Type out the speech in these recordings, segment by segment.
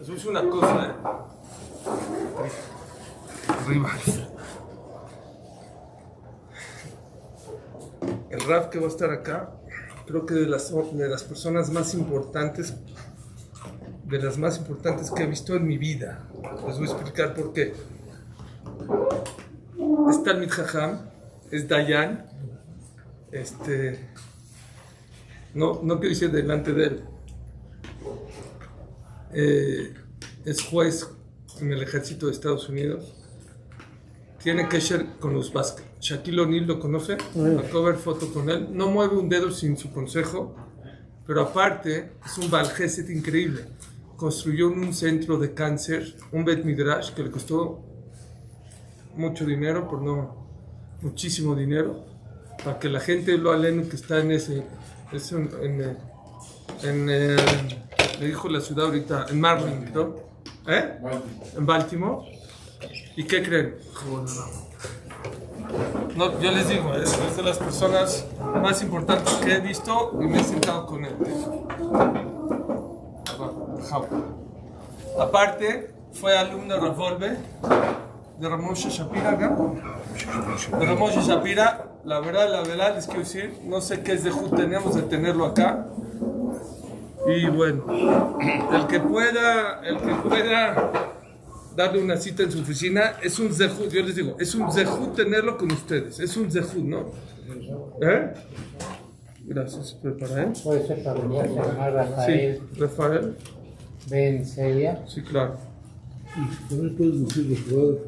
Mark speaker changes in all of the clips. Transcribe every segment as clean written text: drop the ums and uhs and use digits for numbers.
Speaker 1: Les voy a decir una cosa, Arriba. El Rav que va a estar acá, creo que de las personas más importantes, de las más importantes que he visto en mi vida. Les voy a explicar por qué. Es Talmid Jajam, es Dayan, no quiero decir delante de él. Es juez en el ejército de Estados Unidos. Tiene que ser con los Vázquez. Shaquille O'Neal lo conoce, acabo de ver foto con él. No mueve un dedo sin su consejo, pero aparte es un Baal Gesed increíble. Construyó un centro de cáncer, un Bet Midrash que le costó mucho dinero, por no muchísimo dinero, para que la gente lo aleno que está en le dijo la ciudad ahorita, en Maryland, ¿no? En Baltimore. ¿Y qué creen? No, yo les digo, es de las personas más importantes que he visto y me he sentado con él. Aparte, fue alumno de Ravolve, de Ramoshe Shapira, ¿no? De Ramoshe Shapira. La verdad, les quiero decir, no sé qué es de Jud, tenemos de tenerlo acá. Y bueno, el que pueda darle una cita en su oficina, es un zehut, yo les digo, es un zehut tenerlo con ustedes, es un zehut, ¿no? Gracias, para él.
Speaker 2: Puede ser familiar, se llama Rafael.
Speaker 1: Sí, Rafael.
Speaker 2: Ben Celia.
Speaker 1: Sí, claro.
Speaker 3: ¿También puedes decir, por favor?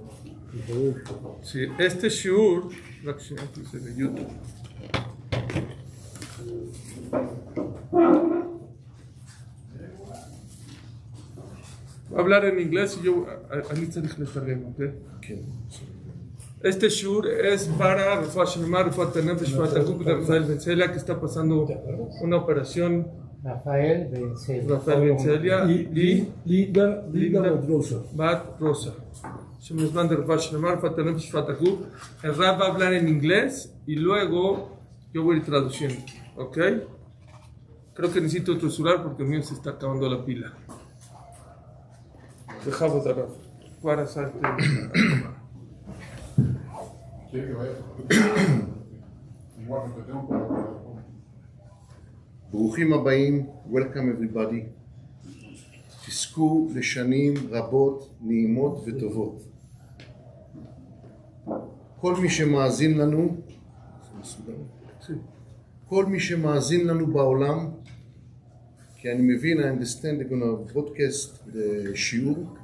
Speaker 1: Sí, este shiur, de YouTube. Voy a hablar en inglés y yo Anita dije ¿ok? Este shur es para Rafael Ben Celia, que está pasando una operación.
Speaker 2: Rafael Ben
Speaker 1: Celia
Speaker 3: y Linda
Speaker 1: Bat Rosa. El Rab va a hablar en inglés y luego yo voy a ir traduciendo, ¿ok? Creo que necesito otro celular porque el mío se está acabando la pila. Dejamos de Rab para salte.
Speaker 4: ברוכים הבאים, welcome everybody. תזכו לשנים רבות, נעימות וטובות. כל מי שמאזין לנו בעולם, כי אני מבין, I understand, they're gonna broadcast the שיעור.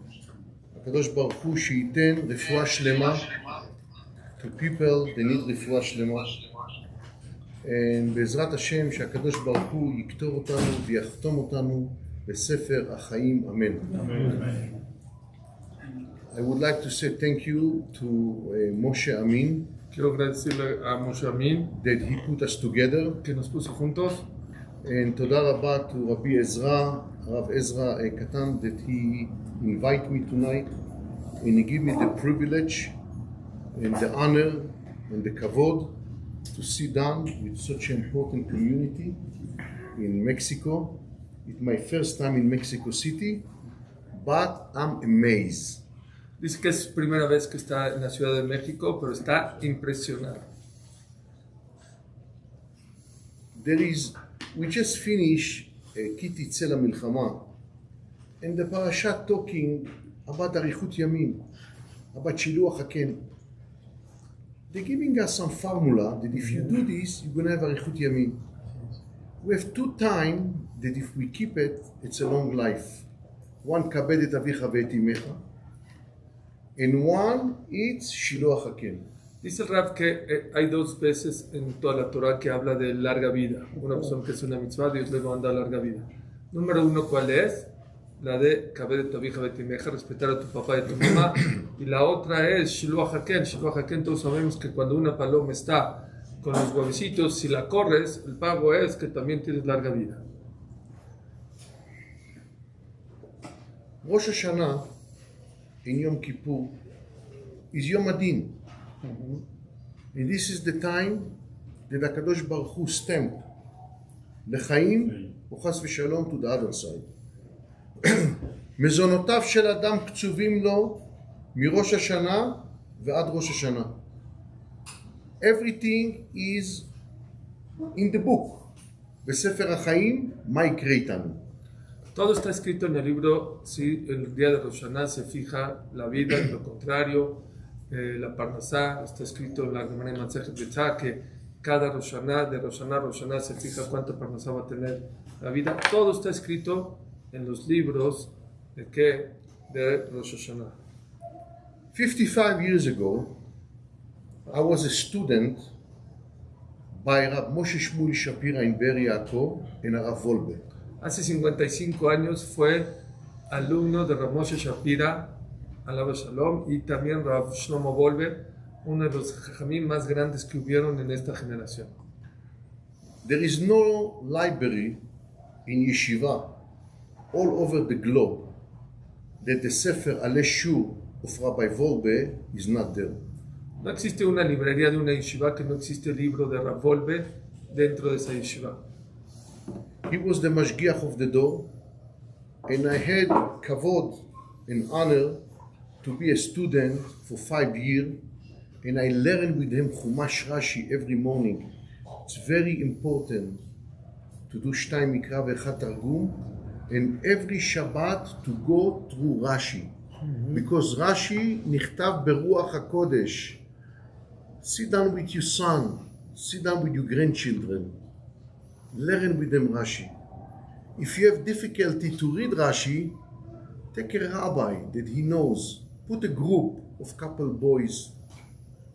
Speaker 4: הקדוש ברוך הוא שייתן רפואה שלמה to people that need רפואה שלמה. בעזרת השם שהקדוש ברוך הוא יקטור אותנו ויחתום אותנו בספר החיים, אמן. I would like to say thank you to Moshe Amin.
Speaker 1: Quiero agradecerle a Moshe Amin
Speaker 4: that he put us together.
Speaker 1: Que nos puso juntos.
Speaker 4: And תודה רבה to Rabbi Ezra, Rav Ezra Katan, that he invited me tonight and he gave me the privilege and the honor and the kavod to sit down with such an important community in Mexico. It's my first time in Mexico City, but I'm amazed.
Speaker 1: Dice que es primera vez que está en la Ciudad de México, pero está impresionado.
Speaker 4: We just finished Ki Titze LaMilchama, and the parasha talking about Arichut Yamim, about Shiluach HaKen. They're giving us some formula that if you do this, you're going to have Arichut Yamim. We have 2 times that if we keep it, it's a long life. One, Kabed et Avicha ve'et Imecha, and one, it's Shiluach HaKen.
Speaker 1: Dice el Rav que hay 2 veces en toda la Torah que habla de larga vida. Una persona que es una mitzvah, Dios le manda larga vida. Número 1, ¿cuál es? La de Kabed et Avicha ve'et Imecha, respetar a tu papá y a tu mamá. Y la otra es Shiluach HaKen. Shiluach HaKen, todos sabemos que cuando una paloma está con los huevecitos, si la corres, el pago es que también tienes larga vida.
Speaker 4: Rosh Hashanah in Yom Kippur is Yom Adin. And this is the time that HaKadosh Baruch Hu stamped L'chaim or Chas v'shalom to the other side. מזונותיו של אדם קצובים לו מראש השנה ועד ראש השנה. Everything is in the book. בספר החיים, מה יקרה איתנו.
Speaker 1: Todo está escrito en el libro, si el día de Rosh Hashanah se fija la vida, lo contrario, la Parnasá, está escrito en la Gemara de Masejet Betzá, que cada Rosh Hashanah, de Rosh Hashanah se fija cuánta Parnasá va a tener la vida. Todo está escrito en los libros de qué, de Rosh Hashanah.
Speaker 4: 55 years ago, I was a student by Rav Moshe Shmuel Shapira in Be'er Yaakov and Rav Wolbe.
Speaker 1: Hace 55 años fue alumno de Rav Moshe Shapira, alaba Shalom, y también Rav Shlomo Wolbe, uno de los jajamim más grandes que hubieron en esta generación.
Speaker 4: There is no library in yeshiva all over the globe that the Sefer Alei Shur of Rabbi Wolbe is not there.
Speaker 1: No existe una librería de una yeshiva que no existe el libro de Rav Wolbe dentro de esa yeshiva.
Speaker 4: He was the mashgiach of the door, and I had kavod and honor to be a student for 5 years, and I learned with him Chumash Rashi every morning. It's very important to do Shtay Mikra ve'Echad Targum, and every Shabbat to go through Rashi, because Rashi nichtav beruach hakodesh. Sit down with your son, sit down with your grandchildren, learn with them Rashi. If you have difficulty to read Rashi, take a rabbi that he knows, put a group of couple boys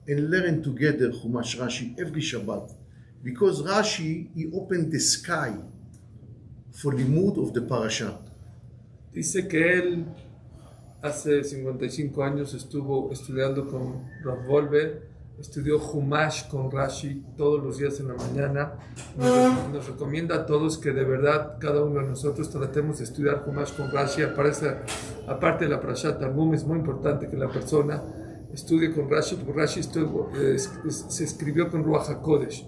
Speaker 4: and learn together Chumash Rashi every Shabbat. Because Rashi, he opened the sky for limud of the parasha.
Speaker 1: Dice que él hace 55 años estuvo estudiando con Rav Wolbe, estudió Humash con Rashi todos los días en la mañana. Nos recomienda a todos que de verdad cada uno de nosotros tratemos de estudiar Humash con Rashi. Aparte de la Parashat Targum, es muy importante que la persona estudie con Rashi, porque Rashi se escribió con Ruach HaKodesh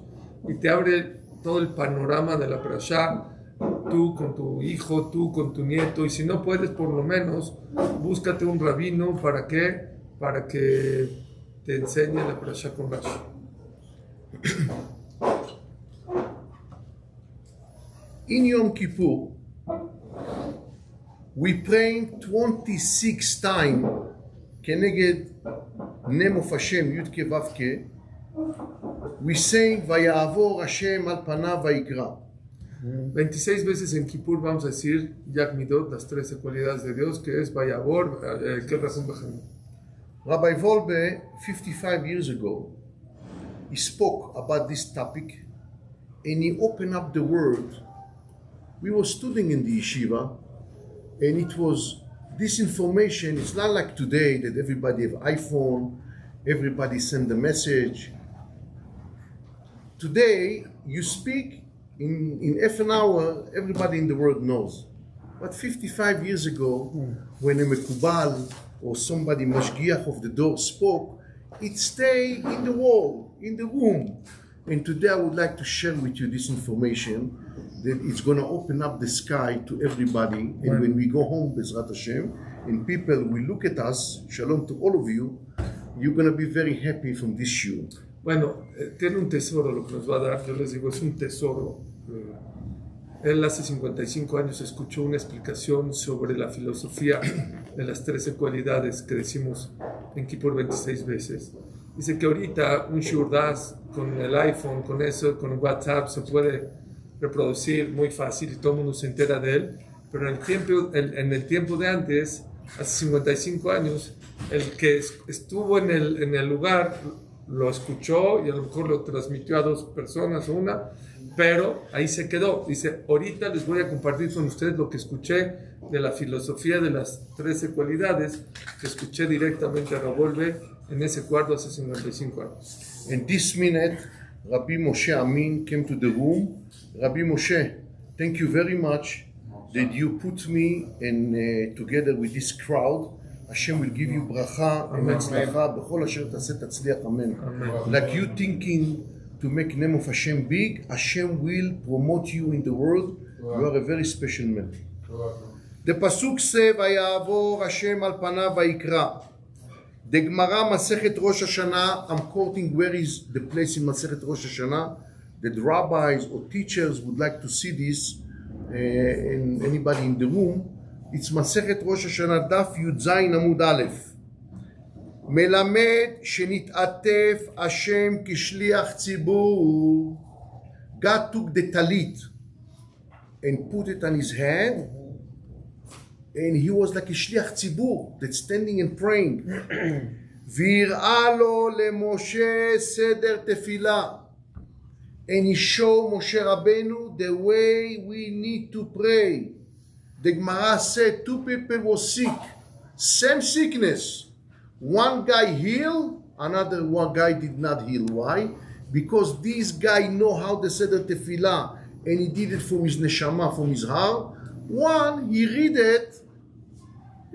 Speaker 1: y te abre todo el panorama de la Parashá, tú con tu hijo, tú con tu nieto, y si no puedes, por lo menos búscate un rabino para que te enseñe la Parashá con Rashi.
Speaker 4: In Yom Kippur, we praying 26 times כנגד name of Hashem, Yud Ke Vav Ke. We saying, Vayavor Hashem al panav vayikra.
Speaker 1: 26 veces en Kippur vamos a decir Yag Midot, las 13 cualidades de Dios, que es Vayavor, que Rahum B'Chamim.
Speaker 4: Rabbi Wolbe, 55 years ago, he spoke about this topic and he opened up the word. We were studying in the yeshiva and it was this information. It's not like today that everybody have iPhone, everybody send a message. Today, you speak in half an hour, everybody in the world knows. But 55 years ago, when a Mekubal or somebody mashgiach of the door spoke, it stayed in the wall, in the room. And today I would like to share with you this information that it's going to open up the sky to everybody. And when we go home, Bezrat Hashem, and people will look at us, shalom to all of you, you're going to be very happy from this shiur.
Speaker 1: Bueno, tiene un tesoro lo que nos va a dar, yo les digo, es un tesoro. Él hace 55 años escuchó una explicación sobre la filosofía de las 13 cualidades que decimos en Kippur 26 veces. Dice que ahorita un shiur das con el iPhone, con eso, con WhatsApp, se puede reproducir muy fácil y todo el mundo se entera de él, pero en el tiempo de antes, hace 55 años, el que estuvo en el lugar lo escuchó y a lo mejor lo transmitió a 2 personas o una, pero ahí se quedó. Dice, ahorita les voy a compartir con ustedes lo que escuché de la filosofía de las 13 cualidades que escuché directamente a Rav Wolbe en ese cuarto hace 55 años.
Speaker 4: In this minute, Rabbi Moshe Amin came to the room. Rabbi Moshe, thank you very much that you put me together with this crowd. Hashem will give you bracha and הצלחה בכל אשר תעשה תצליח, amen. Like you thinking to make name of Hashem big, Hashem will promote you in the world. You are a very special man. The pasuk say, "Vayavor Hashem al panav vayikra." The Gemara Masechet Rosh Hashanah. I'm quoting where is the place in Masechet Rosh Hashanah that rabbis or teachers would like to see this, and anybody in the room. It's Masechet Rosh Hashanah Daf Yud Zayin Amud Aleph. מלמד שנתעטף השם כשליח ציבור. God took the talit and put it on his head, and he was like a shliach tzibur that's standing and praying. והראה לו למשה סדר תפילה, and he showed Moshe Rabbeinu the way we need to pray. The Gemara said 2 people were sick, same sickness. One guy healed, another one guy did not heal. Why? Because this guy know how to say the tefillah, and he did it from his neshama, from his heart. One, he read it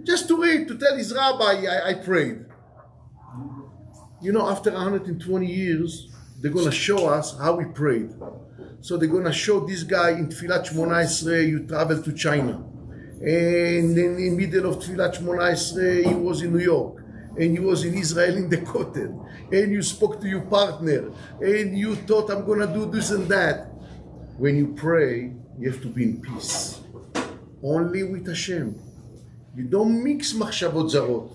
Speaker 4: just to read, to tell his rabbi, I prayed. You know, after 120 years, they're going to show us how we prayed. So they're going to show this guy in Tfilat Shmona Esrei, you travel to China. And then in the middle of Tfilat Shmona Esrei, he was in New York. And you was in Israel in the Kotel, and you spoke to your partner, and you thought, I'm going to do this and that. When you pray, you have to be in peace. Only with Hashem. You don't mix machshavot zarot.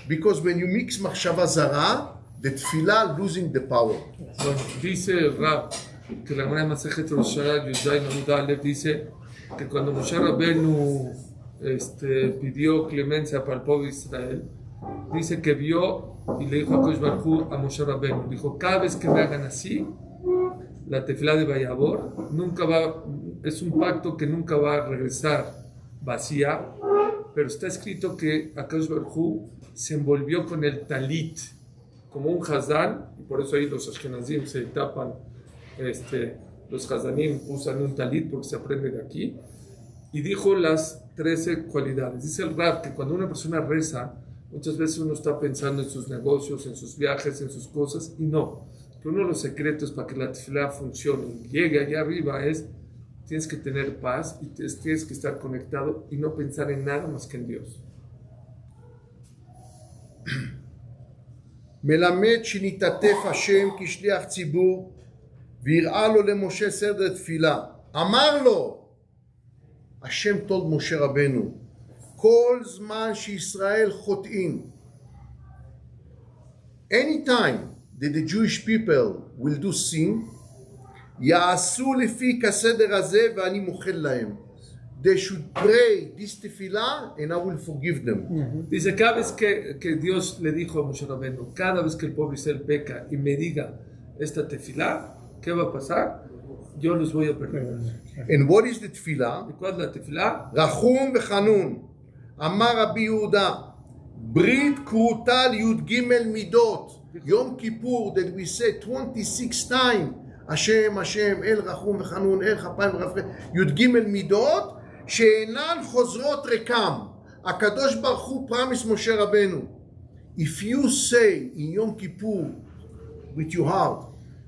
Speaker 4: Because when you mix machshava zara, the tefillah losing the power.
Speaker 1: Dice Rab, que la Gemara Masechet Rosh Hashanah Yudzayin Amud Aleph dice que cuando Moshe Rabbeinu pidió clemencia para el pueblo de Israel, dice que vio y le dijo a Kosh Barjú a Moshe Rabbeinu, dijo, cada vez que me hagan así, la tefilá de Vayavor nunca va, es un pacto que nunca va a regresar vacía, pero está escrito que a Kosh Barjú se envolvió con el talit, como un hazán, y por eso ahí los ashkenazim se tapan, los hazanim usan un talit porque se aprende de aquí, y dijo las 13 cualidades. Dice el Rab que cuando una persona reza, muchas veces uno está pensando en sus negocios, en sus viajes, en sus cosas, y no. Que uno de los secretos para que la tefilá funcione, llegue allá arriba, es tienes que tener paz y tienes que estar conectado y no pensar en nada más que en Dios.
Speaker 4: מלמד שניתתף השם כשליח ציבור והראה לו למשה סדר תפילה. אמר לו, השם told משה רבנו, כל זמן שישראל חוטאים, anytime that the Jewish people will do sin, יעשו לפי כסדר הזה ואני מוחל להם. They should pray this tefillah and I will forgive them.
Speaker 1: Dice, cada vez que Dios le dijo a Moshe Rabbeinu, cada vez que el pueblo Israel peca y me diga esta tefilá, ¿qué va a pasar? Yo los voy a perdonar.
Speaker 4: And what is the tefillah?
Speaker 1: ¿Y cuál es la tefilá?
Speaker 4: רחום וחנון. אמר רבי יהודה, ברית כרותה לי"ג מידות. יום כיפור that we say 26 times, השם, השם, אל רחום וחנון, אל כפיים ורחם, י"ג מידות, שאינן חוזרות ריקם. הקדוש ברוך הוא promise משה רבנו, if you say in יום כיפור, with your heart,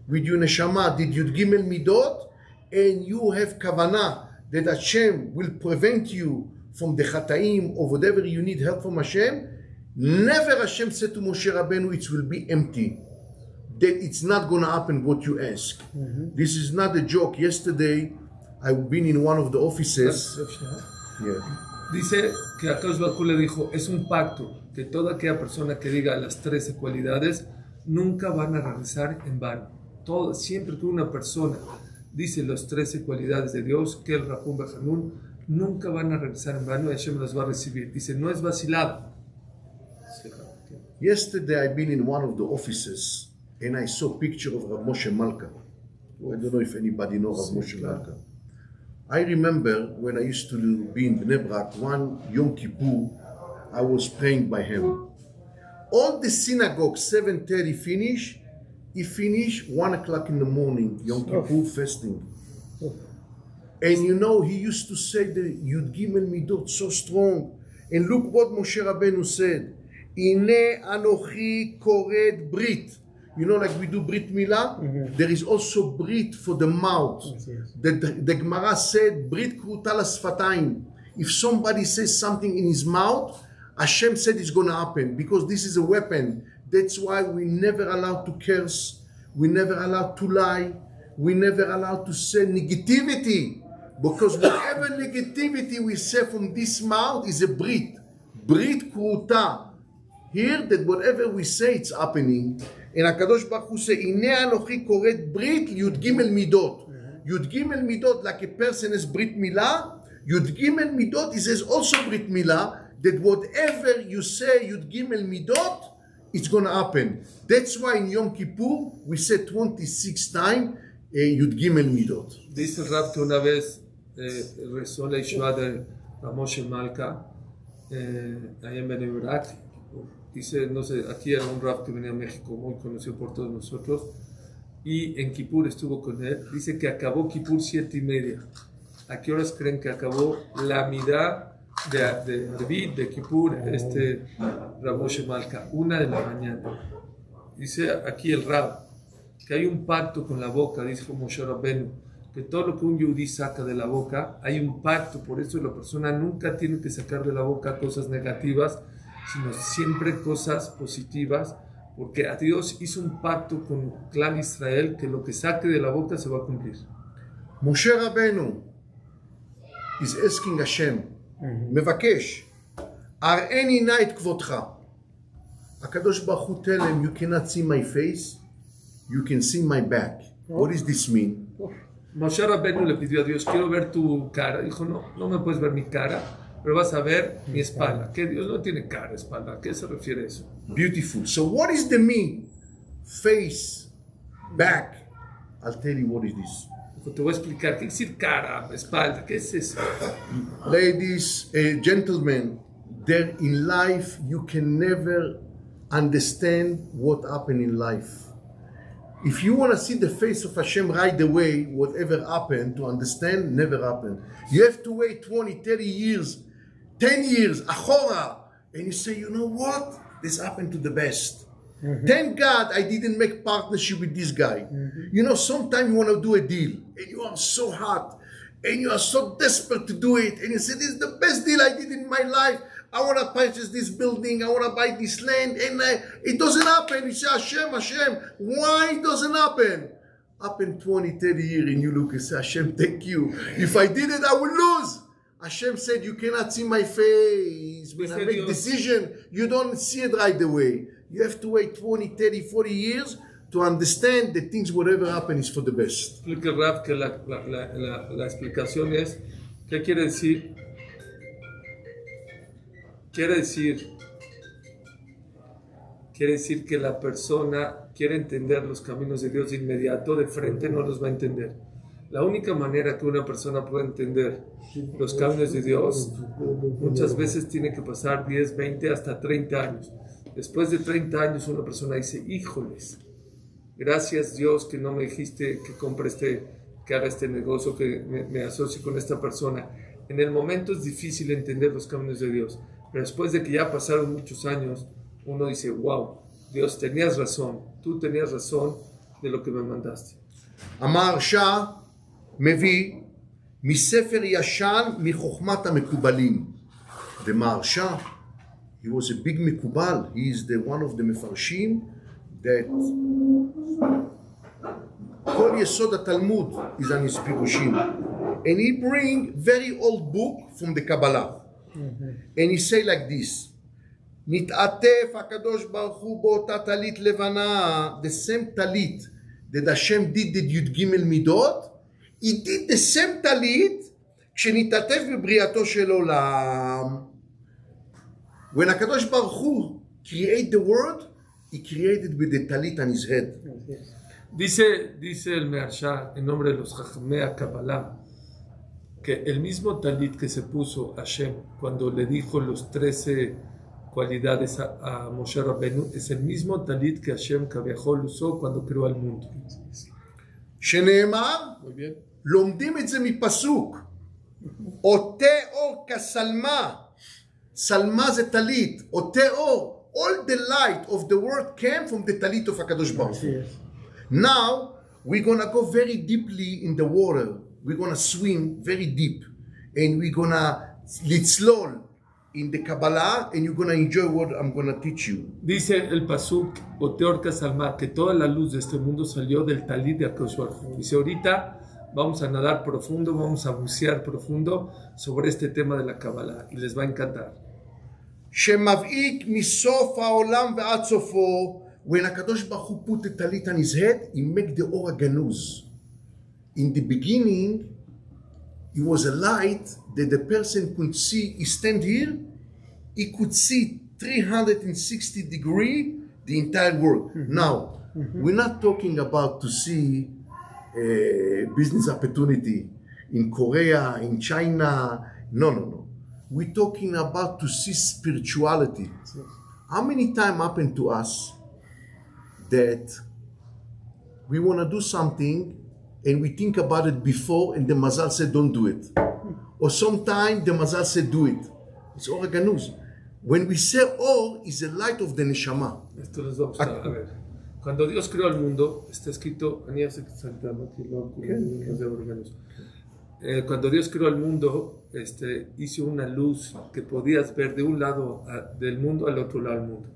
Speaker 4: with your neshama, did י"ג מידות, and you have כוונה that Hashem will prevent you from the chataim or whatever you need help from Hashem, never Hashem said to Moshe Rabbeinu, it will be empty. That it's not going to happen what you ask. This is not a joke. Yesterday, I've been in one of the offices.
Speaker 1: Dice que a Kosh Barjú le dijo, es un pacto que toda aquella persona que diga las 13 cualidades nunca van a regresar en vano. Siempre que una persona dice las 13 cualidades de Dios, que el Rahum Bejanun, nunca van a regresar en vano y Hashem las va a recibir. Dice, no es vacilado.
Speaker 4: Yesterday, I've been in one of the offices and I saw a picture of Rav Moshe Malka. I don't know if anybody knows Rav Moshe Malka. I remember when I used to be in Bnei Brak, one Yom Kippur, I was praying by him. All the synagogue, 7:30 finish, he finished 1 o'clock in the morning, Yom Kippur fasting. And you know, he used to say the Yud Gimel Midot so strong. And look what Moshe Rabbeinu said. Ine anochi kored brit. You know, like we do Brit Milah, there is also Brit for the mouth. The Gemara said, Brit kruta lasfatayim. If somebody says something in his mouth, Hashem said it's going to happen because this is a weapon. That's why we never allowed to curse. We never allowed to lie. We never allowed to say negativity. Because whatever negativity we say from this mouth is a brit. Brit kruta. Here that whatever we say it's happening. And HaKadosh Baruch Hu say, Ine anochi koret brit Yud Gimel Midot. Yud Gimel Midot, like a person has Brit Milah. Yud Gimel Midot, he says also Brit Milah, that whatever you say Yud Gimel Midot, it's going to happen. That's why in Yom Kippur, we say 26 times Yud Gimel Midot.
Speaker 1: Dice el Rab que una vez rezó la Yeshua de Moshe Malka, allá en Benebrak. Dice, no sé, aquí era un Rab que venía a México, muy conocido por todos nosotros, y en Kippur estuvo con él. Dice que acabó Kippur 7:30. ¿A qué horas creen que acabó la midá de David, de Kippur, Rab Moshe Malka? 1 de la mañana. Dice aquí el Rab que hay un pacto con la boca, dice Moshe Rabbeinu, que todo lo que un yudí saca de la boca, hay un pacto. Por eso la persona nunca tiene que sacar de la boca cosas negativas, sino siempre cosas positivas, porque a Dios hizo un pacto con el clan Israel que lo que saque de la boca se va a cumplir.
Speaker 4: Moshe Rabbeinu is asking Hashem, מבקש, הראני נא את כבודך. הקדוש ברוך הוא tell him, you cannot see my face, you can see my back. What does this mean?
Speaker 1: Moshe Rabbeinu le pidió a Dios, quiero ver tu cara. Dijo, no me puedes ver mi cara, pero vas a ver mi espalda. Que Dios no tiene cara, espalda. ¿A qué se refiere eso?
Speaker 4: Beautiful. So what is the me? Face, back. I'll tell you what is this.
Speaker 1: Dijo, te voy a explicar. ¿Qué es decir cara, espalda? ¿Qué es eso?
Speaker 4: Ladies, gentlemen, there in life you can never understand what happened in life. If you want to see the face of Hashem right away, whatever happened, to understand, never happened. You have to wait 20, 30 years, 10 years, achora, and you say, you know what? This happened to the best. Thank God I didn't make partnership with this guy. You know, sometimes you want to do a deal, and you are so hot, and you are so desperate to do it, and you say, this is the best deal I did in my life. I want to purchase this building, I want to buy this land, and it doesn't happen. You say, Hashem, why it doesn't happen? Happen 20, 30 years, and you look and say, Hashem, thank you. If I did it, I would lose. Hashem said, you cannot see my face. When I make decision, you don't see it right away. You have to wait 20, 30, 40 years to understand that things, whatever happen, is for the best.
Speaker 1: Explica el Rab que la explicación es, ¿qué quiere decir? Quiere decir que la persona quiere entender los caminos de Dios de inmediato, de frente no los va a entender. La única manera que una persona puede entender los caminos de Dios, muchas veces tiene que pasar 10, 20, hasta 30 años. Después de 30 años una persona dice, híjoles, gracias Dios que no me dijiste que compre que haga este negocio, que me asocie con esta persona. En el momento es difícil entender los caminos de Dios. Pero después de que ya pasaron muchos años, uno dice, wow, Dios, tenías razón, tú tenías razón de lo que me mandaste.
Speaker 4: המהרש"א מביא מספר ישן מחוכמת המקובלים. The Maharsha, he was a big מקובל. He is one of the מפרשים that כל יסוד התלמוד is on his פירושים. And he bring very old book from the Kabbalah. And he say like this, נתעטף הקדוש ברוך הוא באותה טלית לבנה, the same talit that Hashem did the י"ג מידות, he did the same talit כשנתעטף בבריאתו של עולם. When הקדוש ברוך הוא create the world, he created with the talit on his head.
Speaker 1: Dice el Meharsha, en nombre de los Jajamea Kabbalah, que el mismo talit que se puso Hashem cuando le dijo los 13 cualidades a Moshe Rabbeinu es el mismo talit que Hashem Kaviahol usó cuando creó al mundo.
Speaker 4: שנאמר, לומדים את זה מפסוק, עוטה אור כסלמה, סלמה זה טלית, עוטה אור, all the light of the world came from the talit of הקדוש ברוך הוא. Now we're gonna go very deeply in the water. We're going to swim very deep, and we're going to litzlol in the Kabbalah, and you're going to enjoy what I'm going to teach you.
Speaker 1: Dice el pasuk, o te ahorcas al mar, que toda la luz de este mundo salió del talit de Akadosh Baruj Hu. Dice, ahorita vamos a nadar profundo, vamos a bucear profundo sobre este tema de la Kabbalah y les va a encantar.
Speaker 4: שמבעיק מסוף העולם ועד סופו. When HaKadosh Baruch Hu put the talit on his head, he made the Or HaGanuz. In the beginning, it was a light that the person could see. He stand here, he could see 360 degree the entire world. Now, we're not talking about to see business opportunity in Korea, in China. No. We're talking about to see spirituality. How many times happened to us that we want to do something and we think about it before and the Mazal said don't do it? Or sometimes the Mazal said do it. It's Or HaGanuz. When we say Or, is the light of the Neshama.
Speaker 1: Esto les va a gustar. A ver, cuando Dios creó el mundo, está escrito, cuando Dios creó el mundo, hizo una luz que podías ver de un lado del mundo al otro lado del mundo.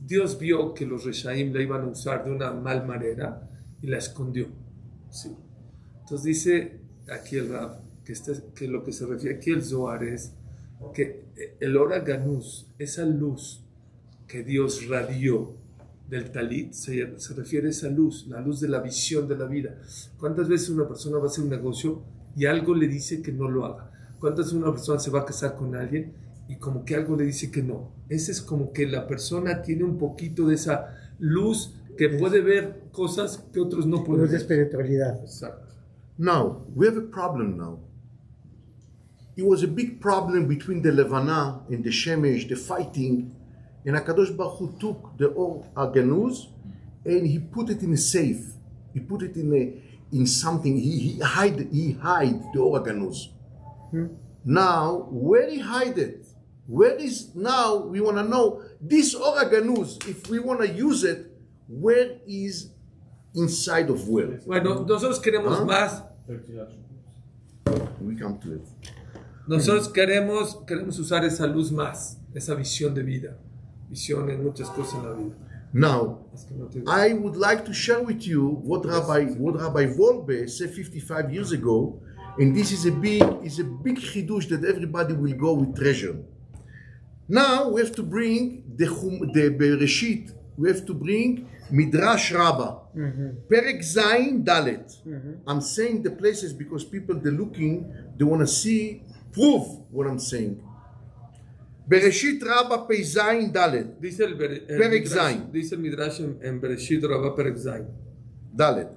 Speaker 1: Dios vio que los Reshaim la iban a usar de una mal manera y la escondió. Sí. Entonces dice aquí el Rab que lo que se refiere aquí el Zohar es que el Or HaGanuz, esa luz que Dios radió del talit, se refiere a esa luz, la luz de la visión de la vida. ¿Cuántas veces una persona va a hacer un negocio y algo le dice que no lo haga? ¿Cuántas veces una persona se va a casar con alguien y como que algo le dice que no? Ese es como que la persona tiene un poquito de esa luz que puede ver cosas que otros no pueden ver.
Speaker 2: Luz de espiritualidad.
Speaker 1: Exacto.
Speaker 4: Now, we have a problem now. It was a big problem between the Levana and the Shemesh, the fighting, and HaKadosh Baruch Hu took the Or HaGanuz and he put it in a safe. He put it in something. He hide the Or HaGanuz. Now, where he hide it? Where is now? We want to know this Or HaGanuz. If we want to use it, where is inside of where?
Speaker 1: Bueno, nosotros queremos más.
Speaker 4: We come to it.
Speaker 1: Nosotros queremos usar esa luz más, esa visión de vida, visión en muchas cosas en la vida.
Speaker 4: Now, I would like to share with you what Rabbi Wolbe said 55 years ago, and this is a big chidush that everybody will go with treasure. Now we have to bring the Bereshit. We have to bring Midrash Rabbah, Perek Zayin Dalet. I'm saying the places because people they're looking, they want to see proof what I'm saying. Bereshit Rabbah Pei Zayin Dalet.
Speaker 1: Dice el
Speaker 4: Perek Zayin.
Speaker 1: Dice el Midrash en Bereshit Rabbah Perek Zayin.
Speaker 4: Dalet.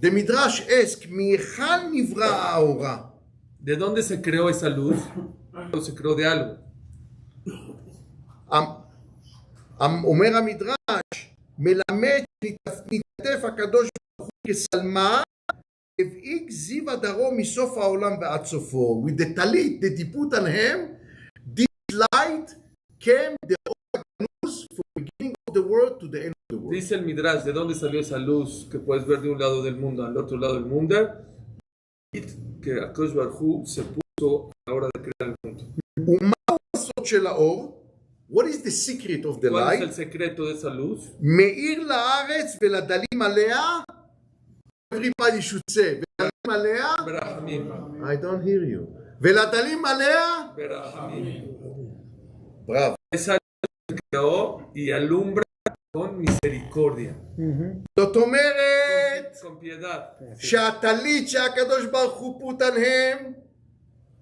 Speaker 4: The Midrash asks, Mi'echal nivra ha'ora?
Speaker 1: ¿De dónde se creó esa luz? ¿O se creó de algo?
Speaker 4: אומר המדרש, מלמד שנתעטף הקדוש ברוך הוא כסלמה, הבעיק זיו הדרום מסוף העולם ועד סופו. With the talit that he put on him, this light came the Or HaGanuz from the beginning of the world to the end of the world.
Speaker 1: Dice el Midrash, ¿de dónde salió esa luz que puedes ver de un lado del mundo al otro lado del mundo? Que Akadosh Baruj Hu se puso a la hora de crear el mundo.
Speaker 4: ומהו הסוד של האור? What is the secret of the
Speaker 1: ¿Cuál
Speaker 4: light?
Speaker 1: es el secreto de esa luz?
Speaker 4: מאיר לארץ ולדלים עליה. Everybody should say, ולדלים עליה.
Speaker 1: ברחמים.
Speaker 4: I don't hear you. ולדלים עליה.
Speaker 1: ברחמים.
Speaker 4: Bravo.
Speaker 1: Esa luz se creó y alumbra con misericordia.
Speaker 4: זאת אומרת
Speaker 1: Con piedad.
Speaker 4: שהטלית שהקדוש ברוך הוא put on him,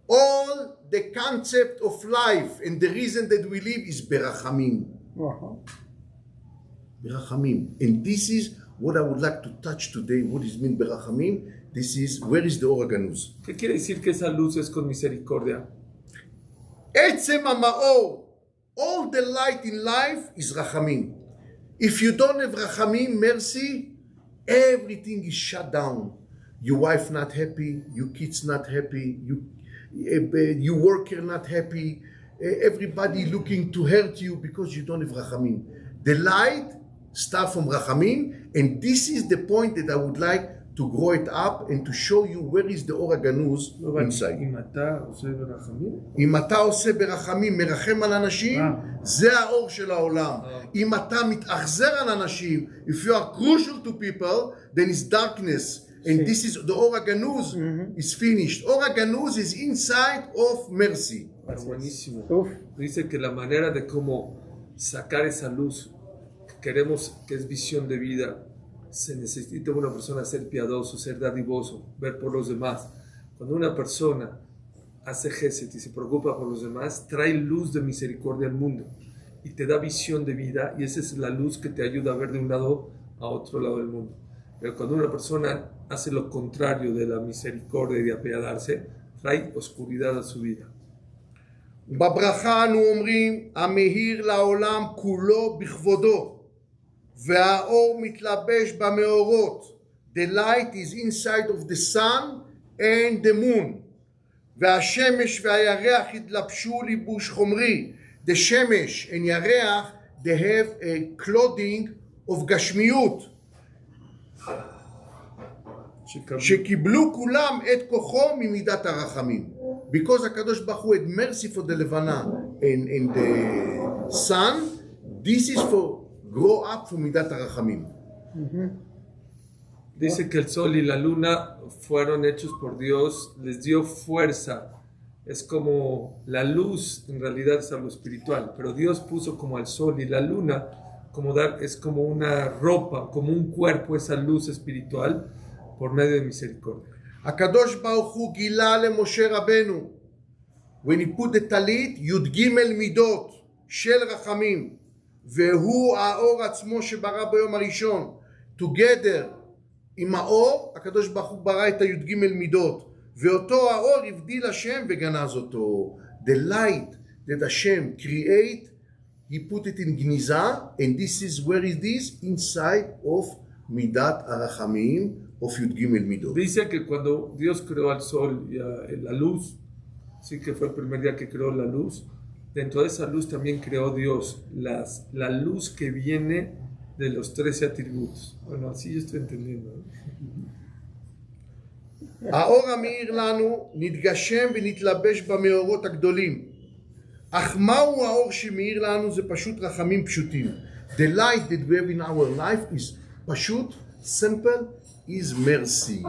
Speaker 4: all the concept of life and the reason that we live is ברחמים. ברחמים. And this is what I would like to touch today. What is mean ברחמים? This is, where is the Or HaGanuz?
Speaker 1: ¿Qué quiere decir que esa luz es con misericordia?
Speaker 4: עצם המאור, all the light in life is רחמים. If you don't have רחמים, mercy, everything is shut down. Your wife not happy, your kids not happy, your worker not happy, everybody looking to hurt you because you don't have rachamim. The light starts from rachamim, and this is the point that I would like to grow it up and to show you where is the Or HaGanuz inside.
Speaker 1: אם אתה עושה ברחמים,
Speaker 4: אם אתה עושה ברחמים, מרחם על אנשים, זה האור של העולם. אם אתה מתאכזר על אנשים, if you are crucial to people, then it's darkness. And this is the Or HaGanuz is finished. Or HaGanuz is inside of mercy.
Speaker 1: buenísimo. Dice que la manera de cómo sacar esa luz que queremos, que es visión de vida, se necesita una persona ser piadoso, ser dadivoso, ver por los demás. Cuando una persona hace gesed y se preocupa por los demás, trae luz de misericordia al mundo y te da visión de vida, y esa es la luz que te ayuda a ver de un lado a otro lado del mundo. Pero cuando una persona hace lo contrario de la misericordia y de apiadarse, trae oscuridad a su vida.
Speaker 4: בברכה אנו אומרים, המאיר לעולם כולו בכבודו, והאור מתלבש במאורות. The light is inside of the sun and the moon. והשמש והירח התלבשו ליבוש חומרי. The שמש and ירח, they have a clothing of גשמיות. שקיבלו כולם את כוחו ממידת הרחמים. Because הקדוש ברוך הוא had mercy for the לבנה and the sun, this is for grow up from מידת הרחמים.
Speaker 1: Dice que el sol y la luna fueron hechos por Dios, les dio fuerza. Es como la luz, en realidad es algo espiritual, pero Dios puso como al sol y la luna, es como una ropa, como un cuerpo, esa luz espiritual, por medio de misericordia.
Speaker 4: הקדוש ברוך הוא גילה למשה רבנו, when he put the talit, י"ג מידות של רחמים, והוא האור עצמו שברא ביום הראשון. together עם האור, הקדוש ברוך הוא ברא את הי"ג מידות, ואותו האור הבדיל השם וגנז אותו. The light that Hashem create, he put it in גניזה, and this is where it is, inside of מידת הרחמים, of י"ג מידות.
Speaker 1: Dice que cuando Dios creó al sol y la luz, sí que fue el primer día que creó la luz, dentro de esa luz también creó Dios la luz que viene de los 13 atributos. Bueno, así yo estoy entendiendo.
Speaker 4: האור המאיר לנו נתגשם ונתלבש במאורות הגדולים. אך מהו האור שמאיר לנו? זה פשוט רחמים פשוטים. The light that we have in our life is פשוט, simple, is mercy.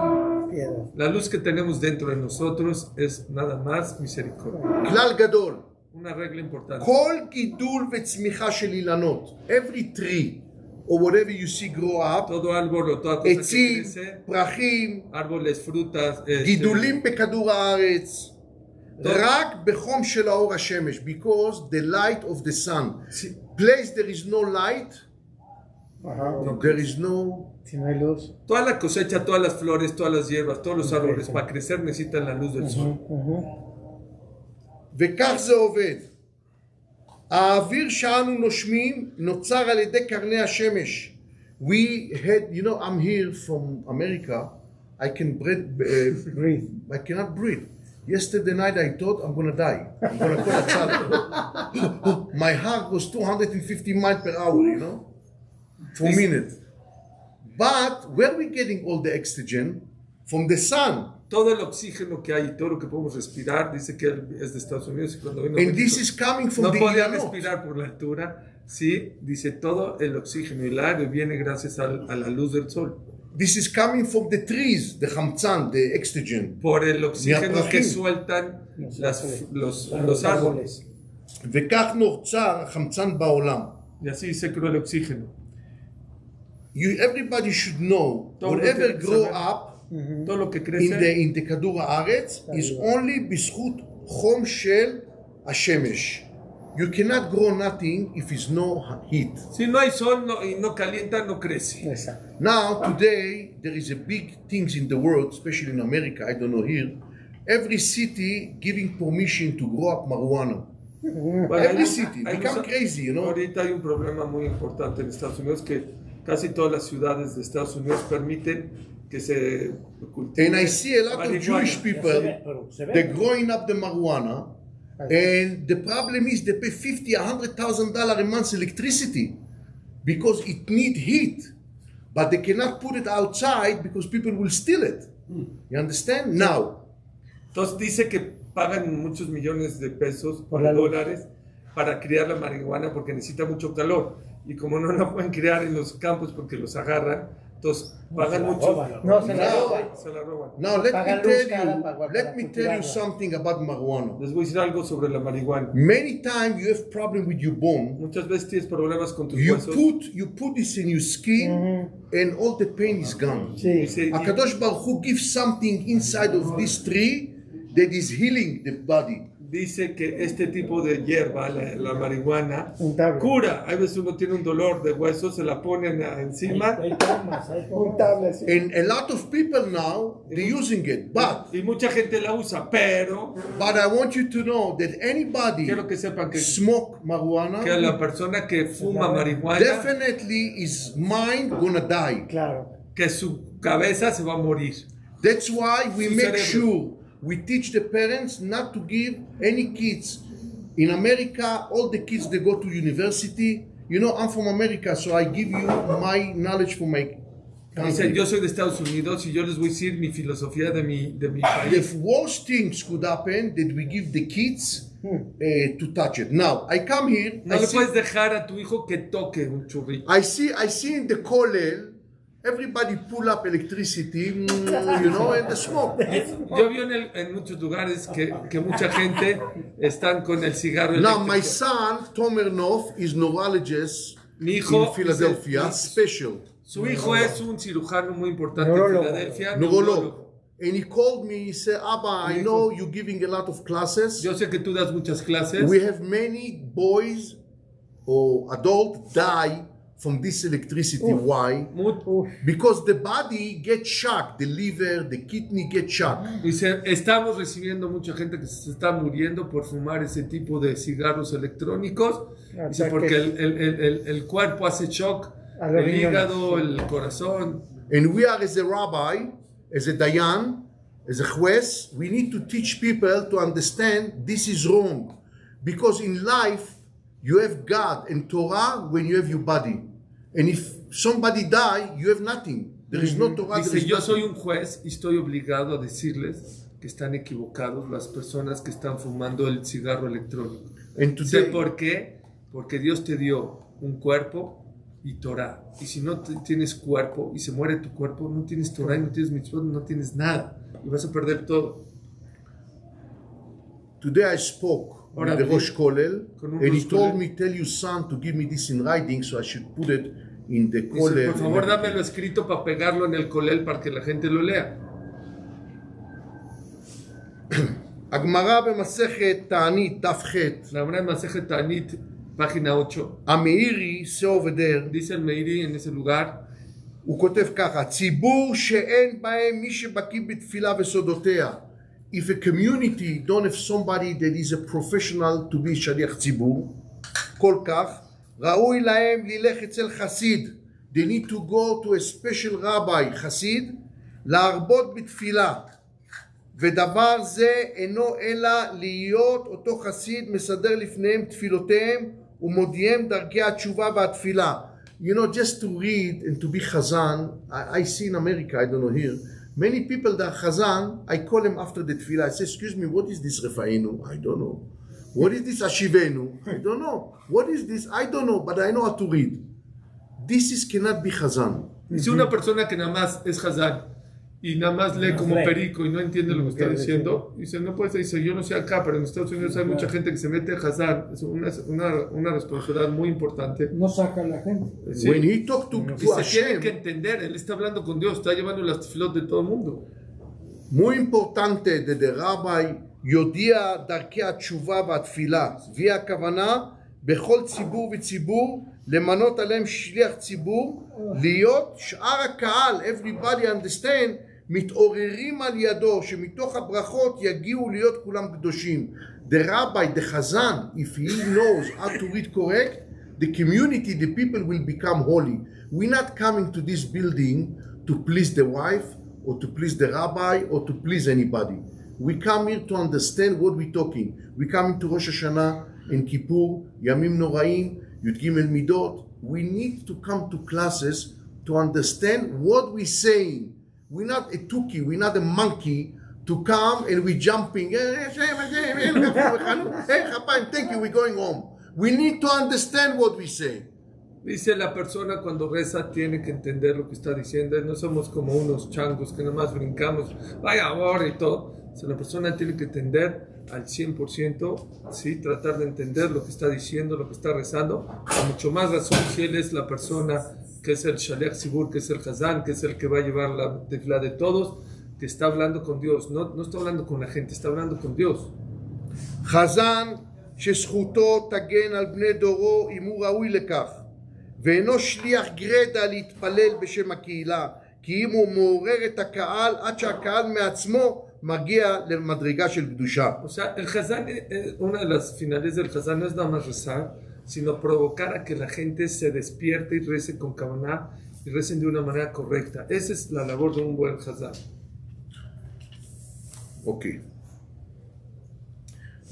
Speaker 1: La luz que tenemos dentro de nosotros es nada más misericordia.
Speaker 4: כלל גדול.
Speaker 1: Una regla importante.
Speaker 4: כל גידול וצמיחה של אילנות, every tree or whatever you see grow up,
Speaker 1: Todo árbol o toda cosa que
Speaker 4: עצים,
Speaker 1: crece,
Speaker 4: פרחים,
Speaker 1: árboles, frutas,
Speaker 4: גידולים בכדור הארץ, רק בחום של האור השמש, because the light of the sun. Place there is no light, there is no...
Speaker 2: Si no hay luz.
Speaker 1: toda la cosecha, todas las flores, todas las hierbas, todos los árboles para crecer necesitan la luz del sol.
Speaker 4: וכך זה עובד. האוויר שאנו נושמים נוצר על ידי קרני השמש. We had, you know, I'm here from America. I can breathe. I cannot breathe. Yesterday night I thought I'm gonna die. I'm gonna call a child. My heart was 250 miles per hour, you know, for a minute. But where are we getting all the oxygen? From the sun.
Speaker 1: Todo el oxígeno que hay y todo lo que podemos respirar, dice que él es de Estados Unidos y cuando vino a
Speaker 4: And
Speaker 1: México,
Speaker 4: this is coming from
Speaker 1: no
Speaker 4: the
Speaker 1: podía
Speaker 4: Ilanot.
Speaker 1: respirar por la altura. Sí, dice todo el oxígeno y el aire viene gracias a la luz del sol.
Speaker 4: This is coming from the trees, the חמצן, the oxygen.
Speaker 1: Por el oxígeno que
Speaker 4: מהפרחים.
Speaker 1: sueltan los árboles.
Speaker 4: וכך נוצר החמצן בעולם.
Speaker 1: Y así se creó el oxígeno.
Speaker 4: Everybody should know,
Speaker 1: Todo lo
Speaker 4: whatever
Speaker 1: que
Speaker 4: grow
Speaker 1: sabe-
Speaker 4: up
Speaker 1: Todo lo que
Speaker 4: in
Speaker 1: crece
Speaker 4: the כדור הארץ is only בזכות חום של השמש. You cannot grow nothing if it's no heat.
Speaker 1: si no hay sol y no calienta, no crece.
Speaker 2: Exacto.
Speaker 4: Now, today, there is a big things in the world, especially in America, I don't know here, every city giving permission to grow up marijuana.
Speaker 1: Bueno,
Speaker 4: Every
Speaker 1: hay-
Speaker 4: city,
Speaker 1: hay
Speaker 4: become
Speaker 1: un-
Speaker 4: crazy, you know.
Speaker 1: Ahorita hay un problema muy importante en Estados Unidos que casi todas las ciudades de Estados Unidos permiten que se cultive
Speaker 4: And I see a lot of
Speaker 1: marihuana.
Speaker 4: Jewish people, they're growing up the marijuana, and the problem is they pay $50,000, $100,000 a month electricity because it need heat. but they cannot put it outside because people will steal it. You understand? Now,
Speaker 1: Entonces dice que pagan muchos millones de pesos
Speaker 2: Por
Speaker 1: o
Speaker 2: la luz.
Speaker 1: dólares para criar la marihuana porque necesita mucho calor. Y como no la pueden criar en los campos porque los agarran, entonces pagan mucho.
Speaker 2: No, se la
Speaker 4: No.
Speaker 2: roban.
Speaker 1: Se la roban.
Speaker 4: now let
Speaker 2: Pagan
Speaker 4: me
Speaker 2: luz
Speaker 4: tell
Speaker 2: cara
Speaker 4: you,
Speaker 2: para
Speaker 4: let me tell you
Speaker 2: cultivarla.
Speaker 4: something about marijuana.
Speaker 1: Les voy a decir algo sobre la marihuana.
Speaker 4: Many times you have problem with your bone.
Speaker 1: Muchas veces tienes problemas con tus
Speaker 4: You
Speaker 1: huesos.
Speaker 4: put this in your skin, and all the pain is gone.
Speaker 2: Sí.
Speaker 1: Dice,
Speaker 4: Akadosh Baruch Hu gives something inside of this tree that is healing the body.
Speaker 1: dice que este tipo de hierba, la marihuana,
Speaker 2: Untable.
Speaker 1: cura. A veces uno tiene un dolor de huesos, se la ponen encima
Speaker 2: Hay formas, hay formas.
Speaker 4: And a lot of people now they're using it, but
Speaker 1: y mucha gente la usa, pero
Speaker 4: I want you to know that anybody
Speaker 1: quiero que sepan que
Speaker 4: smoke marijuana
Speaker 1: la persona que fuma marihuana,
Speaker 4: definitely his mind gonna die.
Speaker 2: Claro.
Speaker 1: que su cabeza se va a morir.
Speaker 4: That's why we
Speaker 1: Su
Speaker 4: make
Speaker 1: cerebro.
Speaker 4: sure we teach the parents not to give any kids. In America, all the kids they go to university. You know, I'm from America, so I give you my knowledge from my
Speaker 1: Dice,
Speaker 4: country.
Speaker 1: yo soy de Estados Unidos y yo les voy a decir mi filosofía de mi país.
Speaker 4: The worst things could happen that we give the kids to touch it. Now, I come here.
Speaker 1: No
Speaker 4: I
Speaker 1: le
Speaker 4: see,
Speaker 1: puedes dejar a tu hijo que toque un churrito.
Speaker 4: I see in the kollel, everybody pull up electricity, you know, and the smoke.
Speaker 1: Yo vi en muchos lugares que mucha gente están con el cigarro
Speaker 4: Now, my
Speaker 1: eléctrico.
Speaker 4: son, Tomer Nov, is neurologist
Speaker 1: Mi hijo
Speaker 4: in Philadelphia, special.
Speaker 1: Su hijo es un cirujano muy importante
Speaker 2: Neurólogo.
Speaker 1: en Filadelfia,
Speaker 4: Neurolog. And he called me, he said, Abba, I know you're giving a lot of classes.
Speaker 1: Yo sé que tú das muchas clases.
Speaker 4: We have many boys or adults die from this electricity. Why? Because the body gets shocked, the liver, the kidney get shocked.
Speaker 1: Dice, estamos recibiendo mucha gente que se está muriendo por fumar ese tipo de cigarros electrónicos. Dice,
Speaker 2: Ataques.
Speaker 1: porque el cuerpo hace shock,
Speaker 2: A los
Speaker 1: el
Speaker 2: riñones.
Speaker 1: hígado, el corazón.
Speaker 4: And we are, as a rabbi, as a dayan, as a juez, we need to teach people to understand this is wrong. Because in life, you have God and Torah when you have your body. And if somebody die, you have nothing. There is no Torah, there
Speaker 1: Dice,
Speaker 4: is
Speaker 1: yo soy
Speaker 4: nothing.
Speaker 1: un juez y estoy obligado a decirles que están equivocados las personas que están fumando el cigarro electrónico.
Speaker 4: And
Speaker 1: Sé
Speaker 4: today,
Speaker 1: por qué, porque Dios te dio un cuerpo y Torah. Y si no tienes cuerpo y se muere tu cuerpo, no tienes Torah y no tienes mitzvot, no tienes nada. Y vas a perder todo.
Speaker 4: today I spoke
Speaker 1: Ahora
Speaker 4: with the
Speaker 1: vi
Speaker 4: Rosh Kollel,
Speaker 1: con un
Speaker 4: and he
Speaker 1: Rosh
Speaker 4: told
Speaker 1: Kollel.
Speaker 4: me, tell your son to give me this in writing, so I should put it in the
Speaker 1: Dice,
Speaker 4: Kollel.
Speaker 1: por favor, dámelo escrito para pegarlo en el colel para que la gente lo lea.
Speaker 4: הגמרא במסכת תענית, דף ח',
Speaker 1: La Gemara en Masejet Ta'anit, página 8,
Speaker 4: המאירי, זה עובדר,
Speaker 1: dice el Meiri en ese lugar,
Speaker 4: הוא כותב ככה, ציבור שאין בהם מי שבקיא בתפילה וסודותיה. If a community don't have somebody that is a professional to be שליח ציבור, כל כך, ראוי להם ללך אצל חסיד. They need to go to a special rabbi, חסיד, להרבות בתפילה. ודבר זה אינו אלא להיות אותו חסיד מסדר לפניהם תפילותיהם ומודיעם דרכי התשובה והתפילה. You know, just to read and to be chazan, I see in America, I don't know here, many people that are chazan, I call them after the tefillah, I say, excuse me, what is this Refaenu? I don't know. What is this Ashivenu? I don't know. What is this? I don't know, but I know how to read. This is cannot be chazan.
Speaker 1: dice una persona que nada más es Hazán y nada más lee como perico y no entiende lo que está diciendo, dice, no puede ser, dice, yo no sé acá, pero en Estados Unidos hay mucha gente que se mete a Hazán, es una responsabilidad muy importante.
Speaker 3: No saca a la gente.
Speaker 1: Sí.
Speaker 4: When he talked to
Speaker 1: Dice, tiene
Speaker 4: Hashem,
Speaker 1: que entender, él está hablando con Dios, está llevando las tefilot de todo el mundo.
Speaker 4: muy importante that the rabbi יודיע דרכי התשובה והתפילה. והיא הכוונה בכל ציבור וציבור למנות עליהם שליח ציבור, להיות שאר הקהל, everybody understand, מתעוררים על ידו, שמתוך הברכות יגיעו להיות כולם קדושים. The rabbi, the chazan, if he knows how to read correct, the community, the people will become holy. We're not coming to this building to please the wife or to please the rabbi or to please anybody. We come here to understand what we're talking. We come into Rosh Hashanah and Kippur, Yamim Noraim, Yud Gimel Midot. We need to come to classes to understand what we're saying. We're not a tuki, we're not a monkey to come and we're jumping. Hey, thank you, we're going home. We need to understand what we say.
Speaker 1: Dice la persona cuando reza tiene que entender lo que está diciendo. No somos como unos changos que nomás brincamos, vaya ahora y todo. O sea, la persona tiene que entender al 100%, ¿sí? Tratar de entender lo que está diciendo, lo que está rezando. Con mucho más razón si él es la persona que es el Shalech Sibur, que es el Hazán, que es el que va a llevar la tefla de todos, que está hablando con Dios. No está hablando con la gente, está hablando con Dios.
Speaker 4: Hazán, שזכותו תגן על בני דורו אם הוא ראוי לכך. ואינו שליח גרדה להתפלל בשם הקהילה, כי אם הוא מעורר את הקהל עד שהקהל מעצמו מגיע למדרגה של קדושה.
Speaker 1: O sea, el Hazán, una de las finales del Hazán no es nada más rezar, sino provocar a que la gente se despierte y rece con kavaná y recen de una manera correcta. Esa es la labor de un buen Hazán.
Speaker 4: Okay.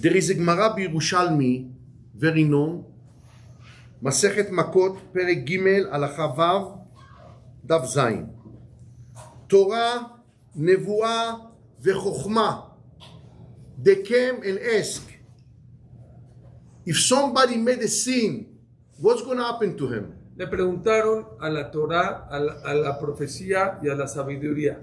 Speaker 4: There is a Gemara בירושלמי, very known, מסכת מכות, פרק ג' הלכה ו' דף ז'. תורה, נבואה וחוכמה. They came and asked, if somebody made a sin, what's going to happen to him?
Speaker 1: Le preguntaron a la Torá, a la profecía y a la sabiduría,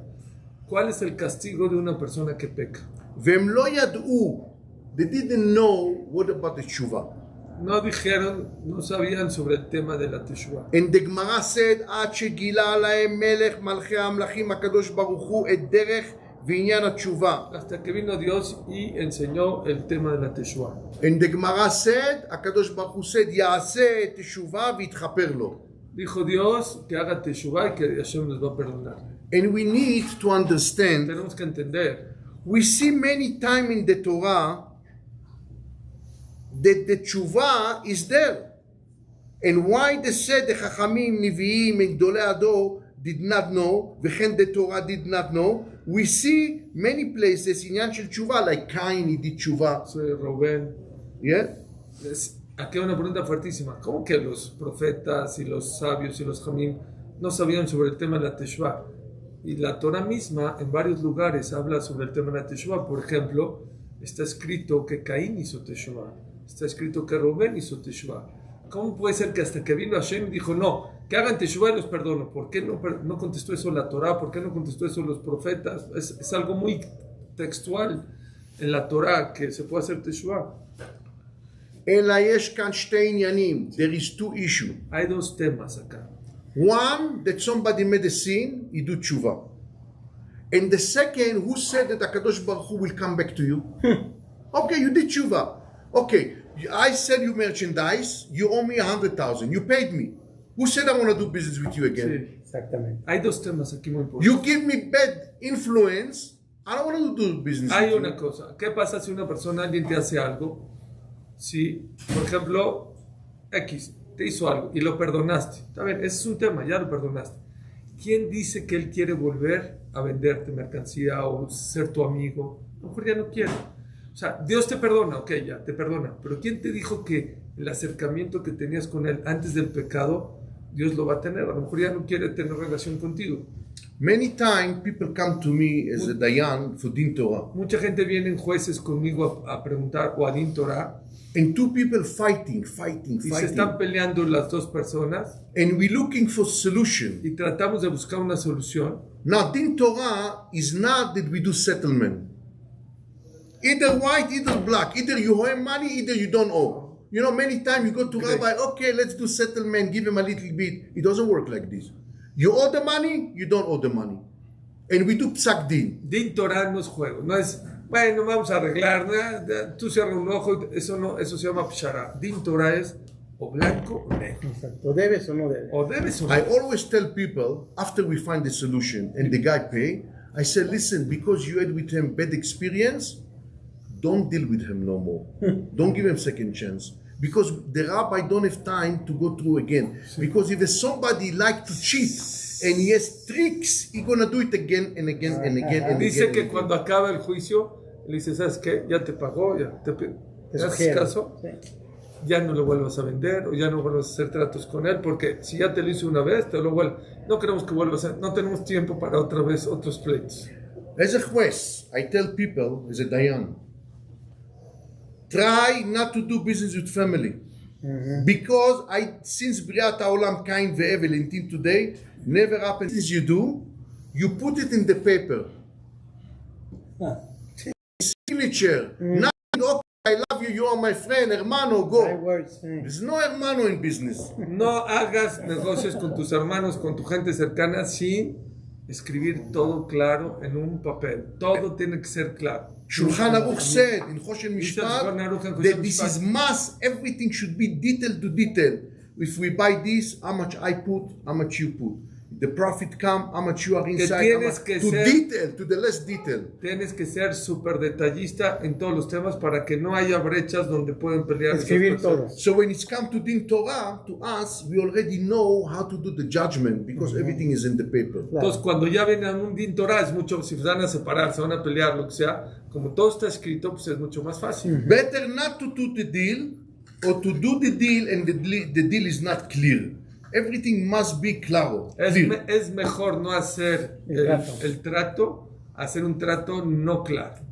Speaker 1: ¿cuál es el castigo de una persona que peca?
Speaker 4: והם לא ידעו, they didn't know what about the tshuva.
Speaker 1: No dijeron, no sabían sobre el tema de la Teshuvah.
Speaker 4: And the Gemara said, עד שגילה להם מלך מלכי המלכים הקדוש ברוך הוא את דרך ועניין התשובה.
Speaker 1: Hasta que vino Dios y enseñó el tema de la Teshuvah.
Speaker 4: And the Gemara said, הקדוש ברוך הוא said, יעשה תשובה ויתחפר לו.
Speaker 1: Dijo Dios que haga Teshuvah y que Hashem les va a perdonar.
Speaker 4: And we need to understand,
Speaker 1: Tenemos que entender,
Speaker 4: we see many times in the Torah that the tshuva is there. And why they said the Chachamim, Nevi'im, and Gdolei Ador did not know, וכן the Torah did not know. We see many places עניין של תשובה, like Cain, he did תשובה.
Speaker 1: soy Rubén.
Speaker 4: Yeah?
Speaker 1: Aquí hay una pregunta fuertísima. ¿Cómo que los profetas y los sabios y los jamim no sabían sobre el tema de la Teshuvah? Y la Torah misma en varios lugares habla sobre el tema de la Teshuvah. Por ejemplo, está escrito que Caín hizo Teshuvah. Está escrito que Rubén hizo Teshuvah. ¿Cómo puede ser que hasta que vino Hashem dijo no, que hagan Teshuvah y los perdono? ¿Por qué no contestó eso la Torah? ¿Por qué no contestó eso los profetas? Es algo muy textual en la Torah que se puede hacer Teshuvah.
Speaker 4: אלא יש כאן שתי עניינים. There is two issues.
Speaker 1: Hay dos temas acá.
Speaker 4: One, that somebody made a sin, he do tshuva. And the second, who said that HaKadosh Baruch Hu will come back to you? Okay, you did tshuva. Okay, I sell you merchandise, you owe me 100,000, you paid me. Who said I want to do business with you again?
Speaker 1: Sí.
Speaker 2: Exactamente.
Speaker 1: Hay dos temas aquí muy importantes.
Speaker 4: You give me bad influence, I don't want to do business
Speaker 1: Hay
Speaker 4: with
Speaker 1: una
Speaker 4: you.
Speaker 1: cosa. ¿Qué pasa si una persona, alguien te hace algo? Si, por ejemplo, X te hizo algo y lo perdonaste. Está bien, ese es un tema, ya lo perdonaste. ¿Quién dice que él quiere volver a venderte mercancía o ser tu amigo? A lo mejor ya no quiere. O sea, Dios te perdona, ok, ya, te perdona. Pero ¿quién te dijo que el acercamiento que tenías con él antes del pecado, Dios lo va a tener? A lo mejor ya no quiere tener relación contigo.
Speaker 4: Many times people come to me as a dayan for din Torah.
Speaker 1: Mucha gente viene en jueces conmigo a preguntar, o a Din Torah,
Speaker 4: And two people fighting.
Speaker 1: y se están peleando las dos personas,
Speaker 4: And we're looking for solution.
Speaker 1: y tratamos de buscar una solución.
Speaker 4: Now, din Torah is not that we do settlement. Either white, either black. Either you owe him money, either you don't owe. You know, many times you go to rabbi, okay, let's do settlement, give him a little bit. It doesn't work like this. You owe the money, you don't owe the money. And we do psak din.
Speaker 1: Din Torah no es juego, no es, bueno, vamos a arreglar, ¿no? Tú cierras un ojo, eso se llama pshara. Din Torah es o blanco o negro.
Speaker 2: Exacto. ¿Debes o no debes?
Speaker 1: O debes o no.
Speaker 4: I always tell people, after we find the solution and the guy pay, I say, listen, because you had with him bad experience, don't deal with him no more. Don't give him second chance. Because the rabbi don't have time to go through again. Because if somebody like to cheat and he has tricks, he's gonna do it again and again and again and
Speaker 1: Dice
Speaker 4: again.
Speaker 1: que cuando acaba el juicio, le dice, ¿sabes qué? Ya te pagó, ya te haces
Speaker 2: sugiero.
Speaker 1: caso.
Speaker 2: Sí.
Speaker 1: ya no le vuelvas a vender o ya no vuelvas a hacer tratos con él, porque si ya te lo hice una vez, te lo vuelvo. No queremos que vuelvas a, no tenemos tiempo para otra vez otros pleitos.
Speaker 4: As a juez, I tell people, as a dayan, try not to do business with family. Because since Briat Haolam, Cain ve'Evel until today, never happened. As you do, you put it in the paper. Signature. Nothing, okay, I love you, you are my friend, hermano, go. There's no hermano in business.
Speaker 1: No hagas negocios con tus hermanos, con tu gente cercana, sin escribir todo claro en un papel. Todo tiene que ser claro.
Speaker 4: Shulchan Aruch said in Choshen Mishpat that this is must, everything should be detail to detail. If we buy this, how much I put, how much you put. The profit come, how much you are inside, detail, to the less detail.
Speaker 1: Tienes que ser súper detallista en todos los temas para que no haya brechas donde pueden pelear.
Speaker 2: Escribir todo.
Speaker 4: So when it's come to Din Torah, to us, we already know how to do the judgment because everything is in the paper.
Speaker 1: Entonces, cuando ya viene a un Din Torah, es mucho, si se van a separar, se van a pelear, lo que sea, como todo está escrito, pues es mucho más fácil.
Speaker 4: Better not to do the deal, or to do the deal and the deal is not clear. Everything must be claro.
Speaker 1: Es mejor no hacer el trato, hacer un trato no claro.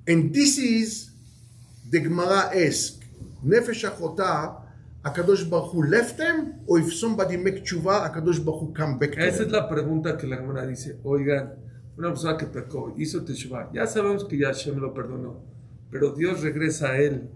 Speaker 4: And this is the Gemara asks, Nefesh Achota, Akadosh Baruch Hu left them, or if somebody make tshuva, Akadosh Baruch Hu come back to
Speaker 1: Esa
Speaker 4: them.
Speaker 1: es la pregunta que la Gemara dice. Oigan, una persona que pecó, hizo teshuva, ya sabemos que ya Hashem lo perdonó, pero Dios regresa a él.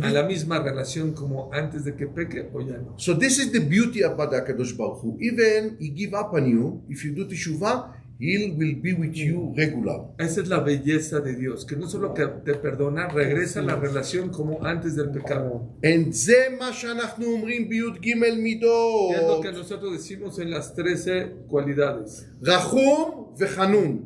Speaker 1: A la misma relación como antes de que peque o ya no.
Speaker 4: So this is the beauty about the Akadosh Baruch Hu. Even he give up on you, if you do teshuvah, he will be with you regular.
Speaker 1: Esa es la belleza de Dios, que no solo que te perdona, regresa a la relación como antes del pecado.
Speaker 4: And זה מה שאנחנו אומרים בי"ג מידות.
Speaker 1: Es lo que nosotros decimos en las 13 cualidades.
Speaker 4: רחום וחנון.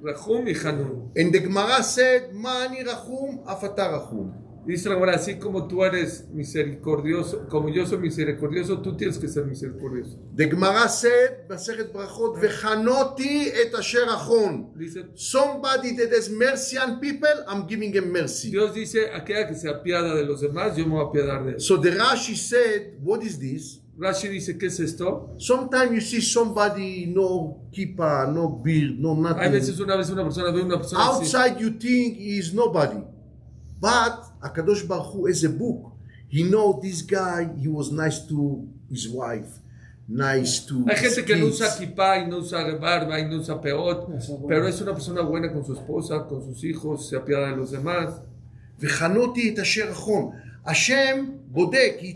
Speaker 1: Rajum y Hanun.
Speaker 4: And the Gemara said, מה אני רחום, אף אתה רחום.
Speaker 1: Dice la Gemara, así como tú eres misericordioso, como yo soy misericordioso, tú tienes que ser misericordioso.
Speaker 4: The Gemara said, Masechet Brachot, וחנותי את אשר אחון. Somebody that has mercy on people, I'm giving him mercy.
Speaker 1: Dios dice, aquella que se apiada de los demás, yo me voy a apiadar de él.
Speaker 4: So the Rashi said, what is this?
Speaker 1: Rashi dice, ¿qué es esto?
Speaker 4: Sometimes you see somebody, no kippah, no beard, no nothing.
Speaker 1: Hay veces una persona ve una persona
Speaker 4: outside you think he is nobody. But HaKadosh Baruch Hu has a book. He know this guy, he was nice to his wife, nice to
Speaker 1: Hay
Speaker 4: his
Speaker 1: gente que no
Speaker 4: kids.
Speaker 1: usa kippah y no usa barba y no usa peot, pero es una persona buena con su esposa, con sus hijos, se apiada de los demás.
Speaker 4: וחנותי את אשר אחון. Hashem bodek, he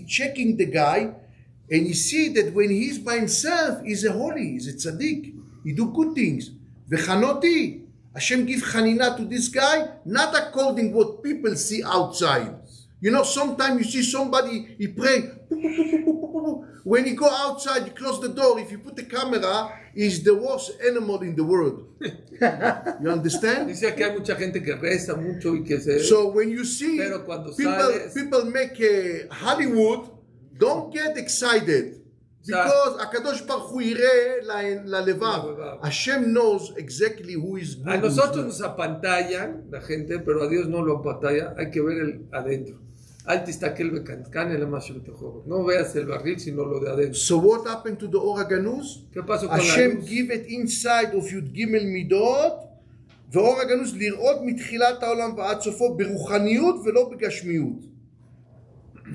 Speaker 4: checking the guy, and he see that when he's by himself, he's a holy, he's a tzaddik. He do good things. וחנותי, Hashem give chanina to this guy, not according what people see outside. You know, sometimes you see somebody, he pray. When you go outside, you close the door. If you put the camera, he's the worst animal in the world. You understand?
Speaker 1: Dice que hay mucha gente que reza mucho y que se...
Speaker 4: So when you see
Speaker 1: Pero cuando
Speaker 4: people make Hollywood, don't get excited. Because HaKadosh Baruch Hu יראה ללבב. Hashem knows exactly who is good.
Speaker 1: A nosotros nos apantallan la gente, pero a Dios no lo apantalla. Hay que ver el adentro. Alti está aquel becancán el más no veas el barril sino lo de adentro.
Speaker 4: So what happened to the Or HaGanuz?
Speaker 1: ¿Qué pasó con
Speaker 4: Hashem
Speaker 1: la luz?
Speaker 4: give it inside of י"ג מידות, ואור הגנוז לראות מתחילת העולם ועד סופו ברוחניות ולא בגשמיות.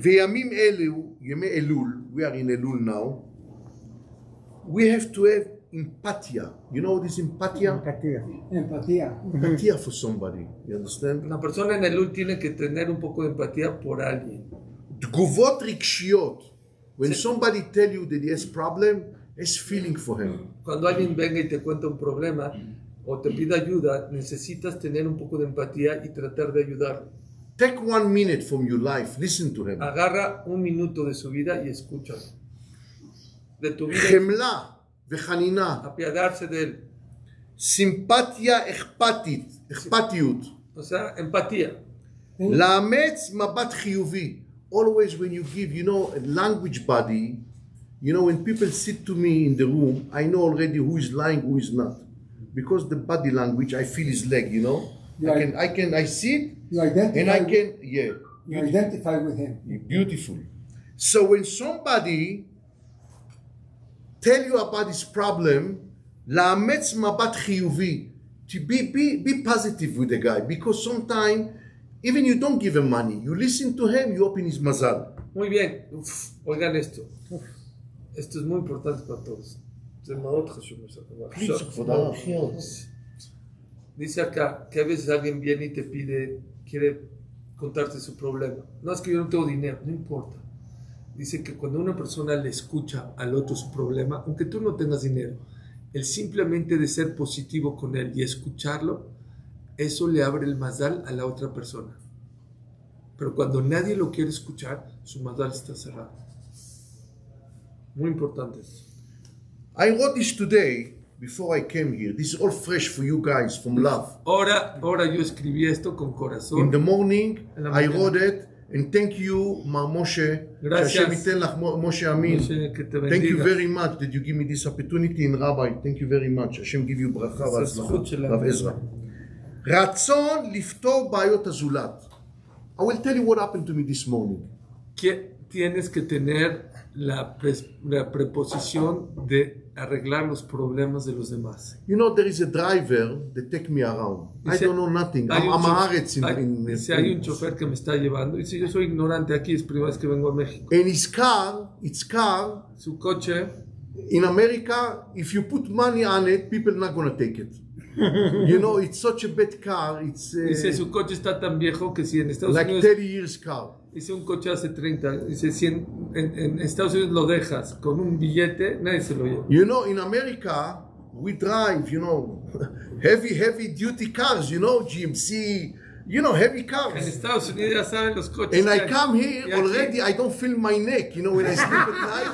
Speaker 4: וימים אלו, ימי אלול, we are in Elul now, we have to have empatia. You know what is empatia?
Speaker 2: Empatía.
Speaker 4: Empatia for somebody. You understand?
Speaker 1: Una persona en el Elul tiene que tener un poco de empatía por alguien.
Speaker 4: תגובות רגשיות. When somebody tell you that he has problem, it's feeling for him.
Speaker 1: Cuando alguien venga y te cuenta un problema o te pida ayuda, necesitas tener un poco de empatía y tratar de ayudarlo.
Speaker 4: Take 1 minute from your life, listen to him.
Speaker 1: Agarra un minuto de su vida y escúchalo. De tu vida,
Speaker 4: חמלה וחנינה.
Speaker 1: apiadarse de él.
Speaker 4: סימפתיה אכפתיות.
Speaker 1: O sea, empatía.
Speaker 4: לאמץ מבט חיובי. Always when you give, you know, a language body, you know, when people sit to me in the room, I know already who is lying, who is not. Because the body language, I feel his leg, you know. I see it,
Speaker 2: You identify,
Speaker 4: and I can, yeah.
Speaker 2: you identify with him.
Speaker 4: Beautiful. So when somebody tell you about this problem, לאמץ מבט חיובי, to be positive with the guy, because sometimes even you don't give him money, you listen to him, you open his mazal.
Speaker 1: Muy bien. Oigan esto. Esto es muy importante para todos. Dice acá que a veces alguien viene y te pide, quiere contarte su problema. No, es que yo no tengo dinero, no importa. Dice que cuando una persona le escucha al otro su problema, aunque tú no tengas dinero, el simplemente de ser positivo con él y escucharlo, eso le abre el mazal a la otra persona. Pero cuando nadie lo quiere escuchar, su mazal está cerrado. Muy importante eso.
Speaker 4: I wrote this today, before I came here. This is all fresh for you guys, from love.
Speaker 1: Ahora yo escribí esto con corazón.
Speaker 4: In the morning,
Speaker 1: En la
Speaker 4: I
Speaker 1: mañana.
Speaker 4: wrote it, and thank you, Mar Moshe.
Speaker 1: Gracias.
Speaker 4: Hashem ייתן לך, Moshe Amin.
Speaker 1: Moshe, que te
Speaker 4: Thank you
Speaker 1: bendiga.
Speaker 4: very much that you give me this opportunity in Rabbi. Thank you very much. Hashem give you ברכה
Speaker 1: זה הזכות
Speaker 4: והצלחה.
Speaker 1: שלנו.
Speaker 4: רב עזרא. רצון לפתור בעיות הזולת. I will tell you what happened to me this morning.
Speaker 1: Que tienes que tener la preposición de arreglar los problemas de los demás.
Speaker 4: You know, there is a driver that take me around. I
Speaker 1: Dice,
Speaker 4: don't know nothing.
Speaker 1: hay
Speaker 4: I'm
Speaker 1: un
Speaker 4: haaretz
Speaker 1: dice, hay un chofer que me está llevando. Dice, yo soy ignorante aquí, es primera vez que vengo a México.
Speaker 4: And his car,
Speaker 1: Su coche,
Speaker 4: in America, if you put money on it, people are not going to take it. You know, it's such a bad car. It's
Speaker 1: dice, su coche está tan viejo que si en Estados
Speaker 4: like
Speaker 1: Unidos,
Speaker 4: 30 years car.
Speaker 1: dice un coche hace 30 años, dice, si en Estados Unidos lo dejas con un billete, nadie se lo lleva.
Speaker 4: You know, in America, we drive, you know, heavy duty cars, you know, GMC, you know, heavy
Speaker 1: En
Speaker 4: cars.
Speaker 1: Estados Unidos ya saben los coches.
Speaker 4: And I
Speaker 1: que hay.
Speaker 4: come here
Speaker 1: Y aquí-
Speaker 4: already, I don't feel my neck, you know, when I sleep at night.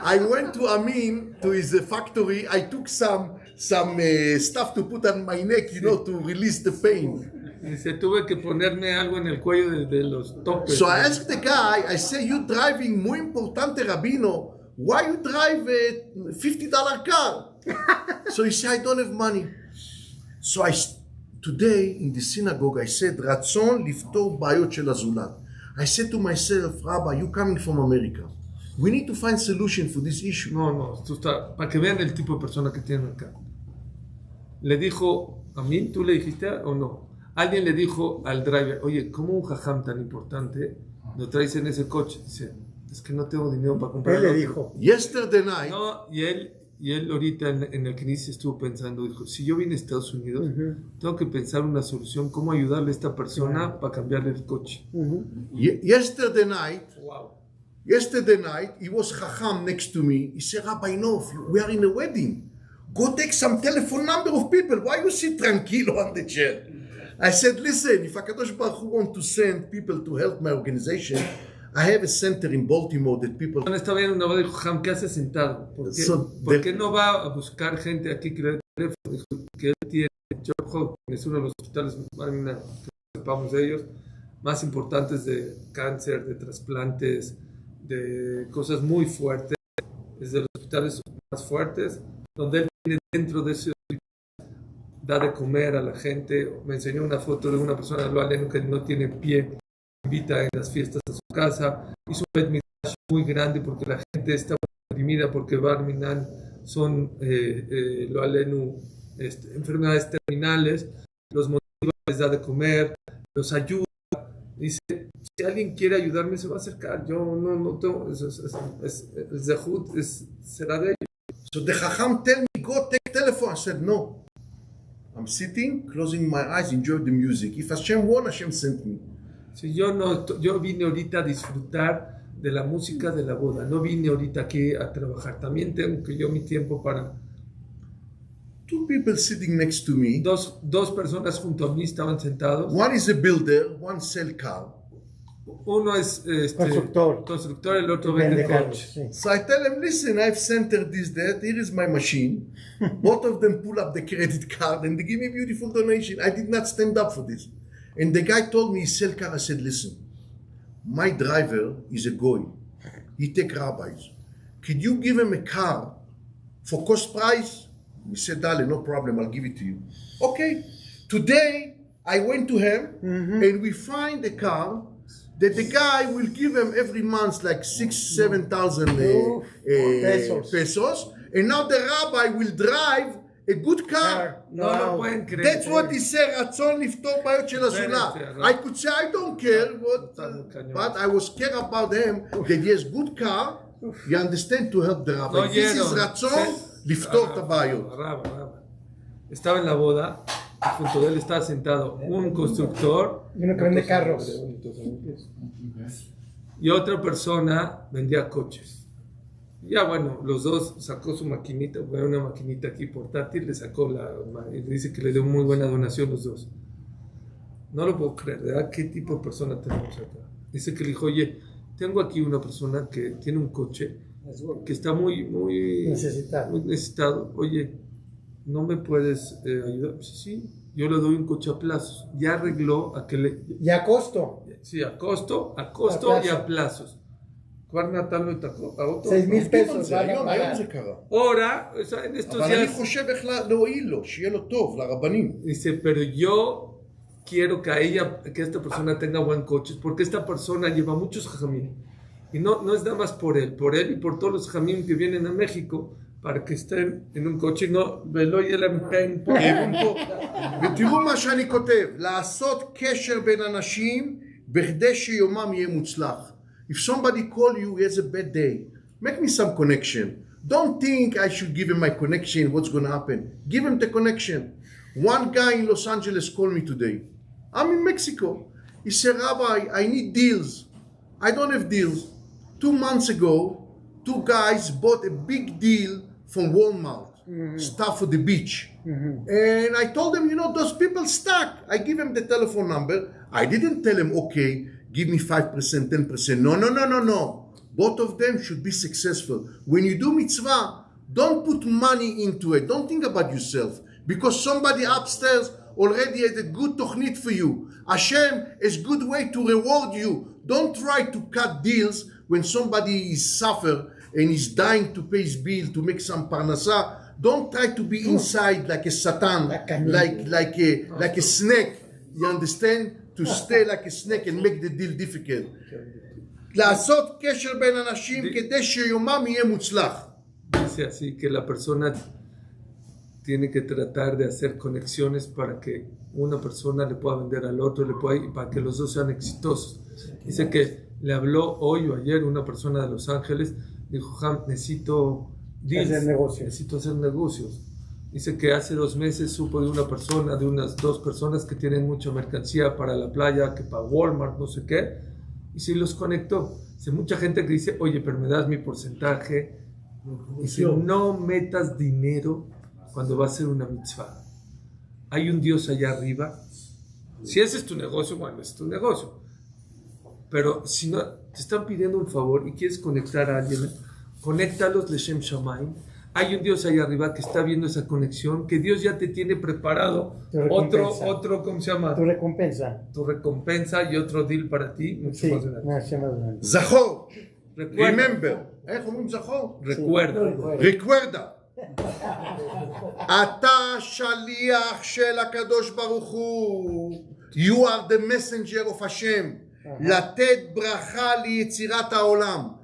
Speaker 4: I went to Amin, to his factory, I took some stuff to put on my neck, you know, to release the pain.
Speaker 1: Dice, tuve que ponerme algo en el cuello de los topes.
Speaker 4: So I asked the guy, I say, you driving muy importante, Rabino, why you drive a $50 car? So he said, I don't have money. So today in the synagogue, I said, רצון לפתור בעיות של הזולת. I said to myself, Rabbi, you coming from America. We need to find solution for this issue.
Speaker 1: No, tú está, para que vean el tipo de persona que tienen acá. Le dijo, a mí, ¿tú le dijiste o no? Alguien le dijo al driver, oye, ¿cómo un jajam tan importante lo traes en ese coche? Dice, es que no tengo dinero para comprar.
Speaker 2: Él le
Speaker 1: otro".
Speaker 2: dijo.
Speaker 4: Yesterday night,
Speaker 1: No, y él ahorita en el Knis estuvo pensando, dijo, si yo vine a Estados Unidos, tengo que pensar una solución, cómo ayudarle a esta persona para cambiarle el coche.
Speaker 4: yesterday night,
Speaker 1: Wow.
Speaker 4: he was Chacham next to me. He said, Rabbi, no, we are in a wedding. Go take some telephone number of people. Why you sit tranquilo on the chair? I said, listen, if HaKadosh Baruch Hu want to send people to help my organization, I have a center in Baltimore that people...
Speaker 1: Estaba en una boda y dijo, Jam, ¿qué hace sentado?
Speaker 4: So,
Speaker 1: ¿Por qué no va a buscar gente aquí que le dé teléfono? Dijo que él tiene Job Hub, que es uno de los hospitales, que sepamos de ellos, más importantes de cáncer, de trasplantes, de cosas muy fuertes, es de los hospitales más fuertes, donde él tiene dentro de ese hospital, da de comer a la gente. Me enseñó una foto de una persona de Lo Aleno que no tiene pie, invita en las fiestas a su casa, hizo un bet midrash muy grande porque la gente está deprimida porque Bar Minan son Lo Aleno, enfermedades terminales, los motiva, les da de comer, los ayuda. Dice, si alguien quiere ayudarme se va a acercar, yo no tengo, el zehut será de ellos.
Speaker 4: So the Chacham tell me, go take telephone. I said, no. I'm sitting, closing my eyes, enjoy the music. If Hashem won, Hashem sent me.
Speaker 1: Si yo vine ahorita a disfrutar de la música de la boda, no vine ahorita aquí a trabajar, también tengo que yo mi tiempo para...
Speaker 4: Two people sitting next to me.
Speaker 1: Dos personas junto a mí estaban sentados.
Speaker 4: One is a builder, one sell car.
Speaker 1: Uno es constructor, el otro vende coches.
Speaker 2: Sí.
Speaker 4: So I tell him, listen, I've centered this, that, here is my machine. Both of them pull up the credit card and they give me a beautiful donation. I did not stand up for this. And the guy told me he sell car. I said, listen, my driver is a goy. He take rabbis. Could you give him a car for cost price? He said, Dale, no problem, I'll give it to you. Okay. Today, I went to him and we find a car that the guy will give him every month like 6,000-7,000 pesos, and now the rabbi will drive a good car.
Speaker 1: No lo pueden creer.
Speaker 4: That's what he said, רצון לפתור בעיות של הזולת. I could say, I don't care, but I was care about him, that he has good car, you understand, to help the rabbi. This is רצון לפתור את הבעיות.
Speaker 1: Estaba en la boda, y junto a él estaba sentado un constructor.
Speaker 2: Y uno que vende carros.
Speaker 1: Y otra persona vendía coches. Ya bueno, los dos sacó su maquinita, fue una maquinita aquí portátil, le sacó y dice que le dio muy buena donación los dos. No lo puedo creer, ¿verdad? ¿Qué tipo de persona tenemos acá? Dice que le dijo, oye, tengo aquí una persona que tiene un coche, que está muy necesitado. Oye, ¿no me puedes ayudar? Pues, sí, yo le doy un coche a plazos. Ya arregló a que le...
Speaker 2: Y a costo.
Speaker 1: Sí, a costo y a plazos. ¿Cuál Natal lo tacó? A otro.
Speaker 2: 6,000 pesos.
Speaker 4: היום זה קרה.
Speaker 1: Ahora, o sea, en estos
Speaker 4: אבל אני
Speaker 1: días...
Speaker 4: חושב איך להועיל לו, שיהיה לו טוב, לרבנים.
Speaker 1: Dice, pero yo quiero que esta persona tenga buen coche, porque esta persona lleva muchos jajamín. Y no es nada más por él y por todos los jajamín que vienen a México, para que estén en un coche, no, ולא יהיה להם פן פה.
Speaker 4: ותראו מה שאני כותב, לעשות קשר בין אנשים בכדי שיומם יהיה מוצלח. If somebody call you, he has a bad day, make me some connection. Don't think I should give him my connection, what's going to happen. Give him the connection. One guy in Los Angeles called me today. I'm in Mexico. He said, Rabbi, I need deals. I don't have deals. 2 months ago, 2 guys bought a big deal from Walmart, stuff for the beach. And I told them, those people stuck. I give them the telephone number. I didn't tell them, okay, give me 5%, 10%. No. Both of them should be successful. When you do mitzvah, don't put money into it. Don't think about yourself. Because somebody upstairs already has a good tochnit for you. Hashem is a good way to reward you. Don't try to cut deals when somebody is suffer and is dying to pay his bill to make some parnasa. Don't try to be inside like a satan, like a snake. You understand? To stay like a snake and make the deal difficult. לעשות קשר בין אנשים כדי שיומם יהיה מוצלח.
Speaker 1: Dice así que la persona tiene que tratar de hacer conexiones para que una persona le pueda vender al otro, y para que los dos sean exitosos. Dice que le habló hoy o ayer una persona de Los Ángeles, dijo, Ham, necesito hacer negocios. Dice que hace 2 meses supo de unas 2 personas que tienen mucha mercancía para la playa, que para Walmart, no sé qué, y sí los conectó. Dice, mucha gente que dice, oye, pero me das mi porcentaje. Dice, no metas dinero cuando va a ser una mitzvah. Hay un Dios allá arriba. Si ese es tu negocio, bueno, es tu negocio. Pero si no, te están pidiendo un favor y quieres conectar a alguien, conéctalos Leshem Shamayim. Hay un Dios allá arriba que está viendo esa conexión, que Dios ya te tiene preparado otro, ¿cómo se llama?
Speaker 2: Tu recompensa.
Speaker 1: Tu recompensa y otro deal para ti, mucho más grande.
Speaker 4: זכור. Remember. איך אומרים זכור? Recuerda. אתה שליח של הקדוש ברוך הוא. You are the messenger of Hashem. לתת ברכה ליצירת העולם.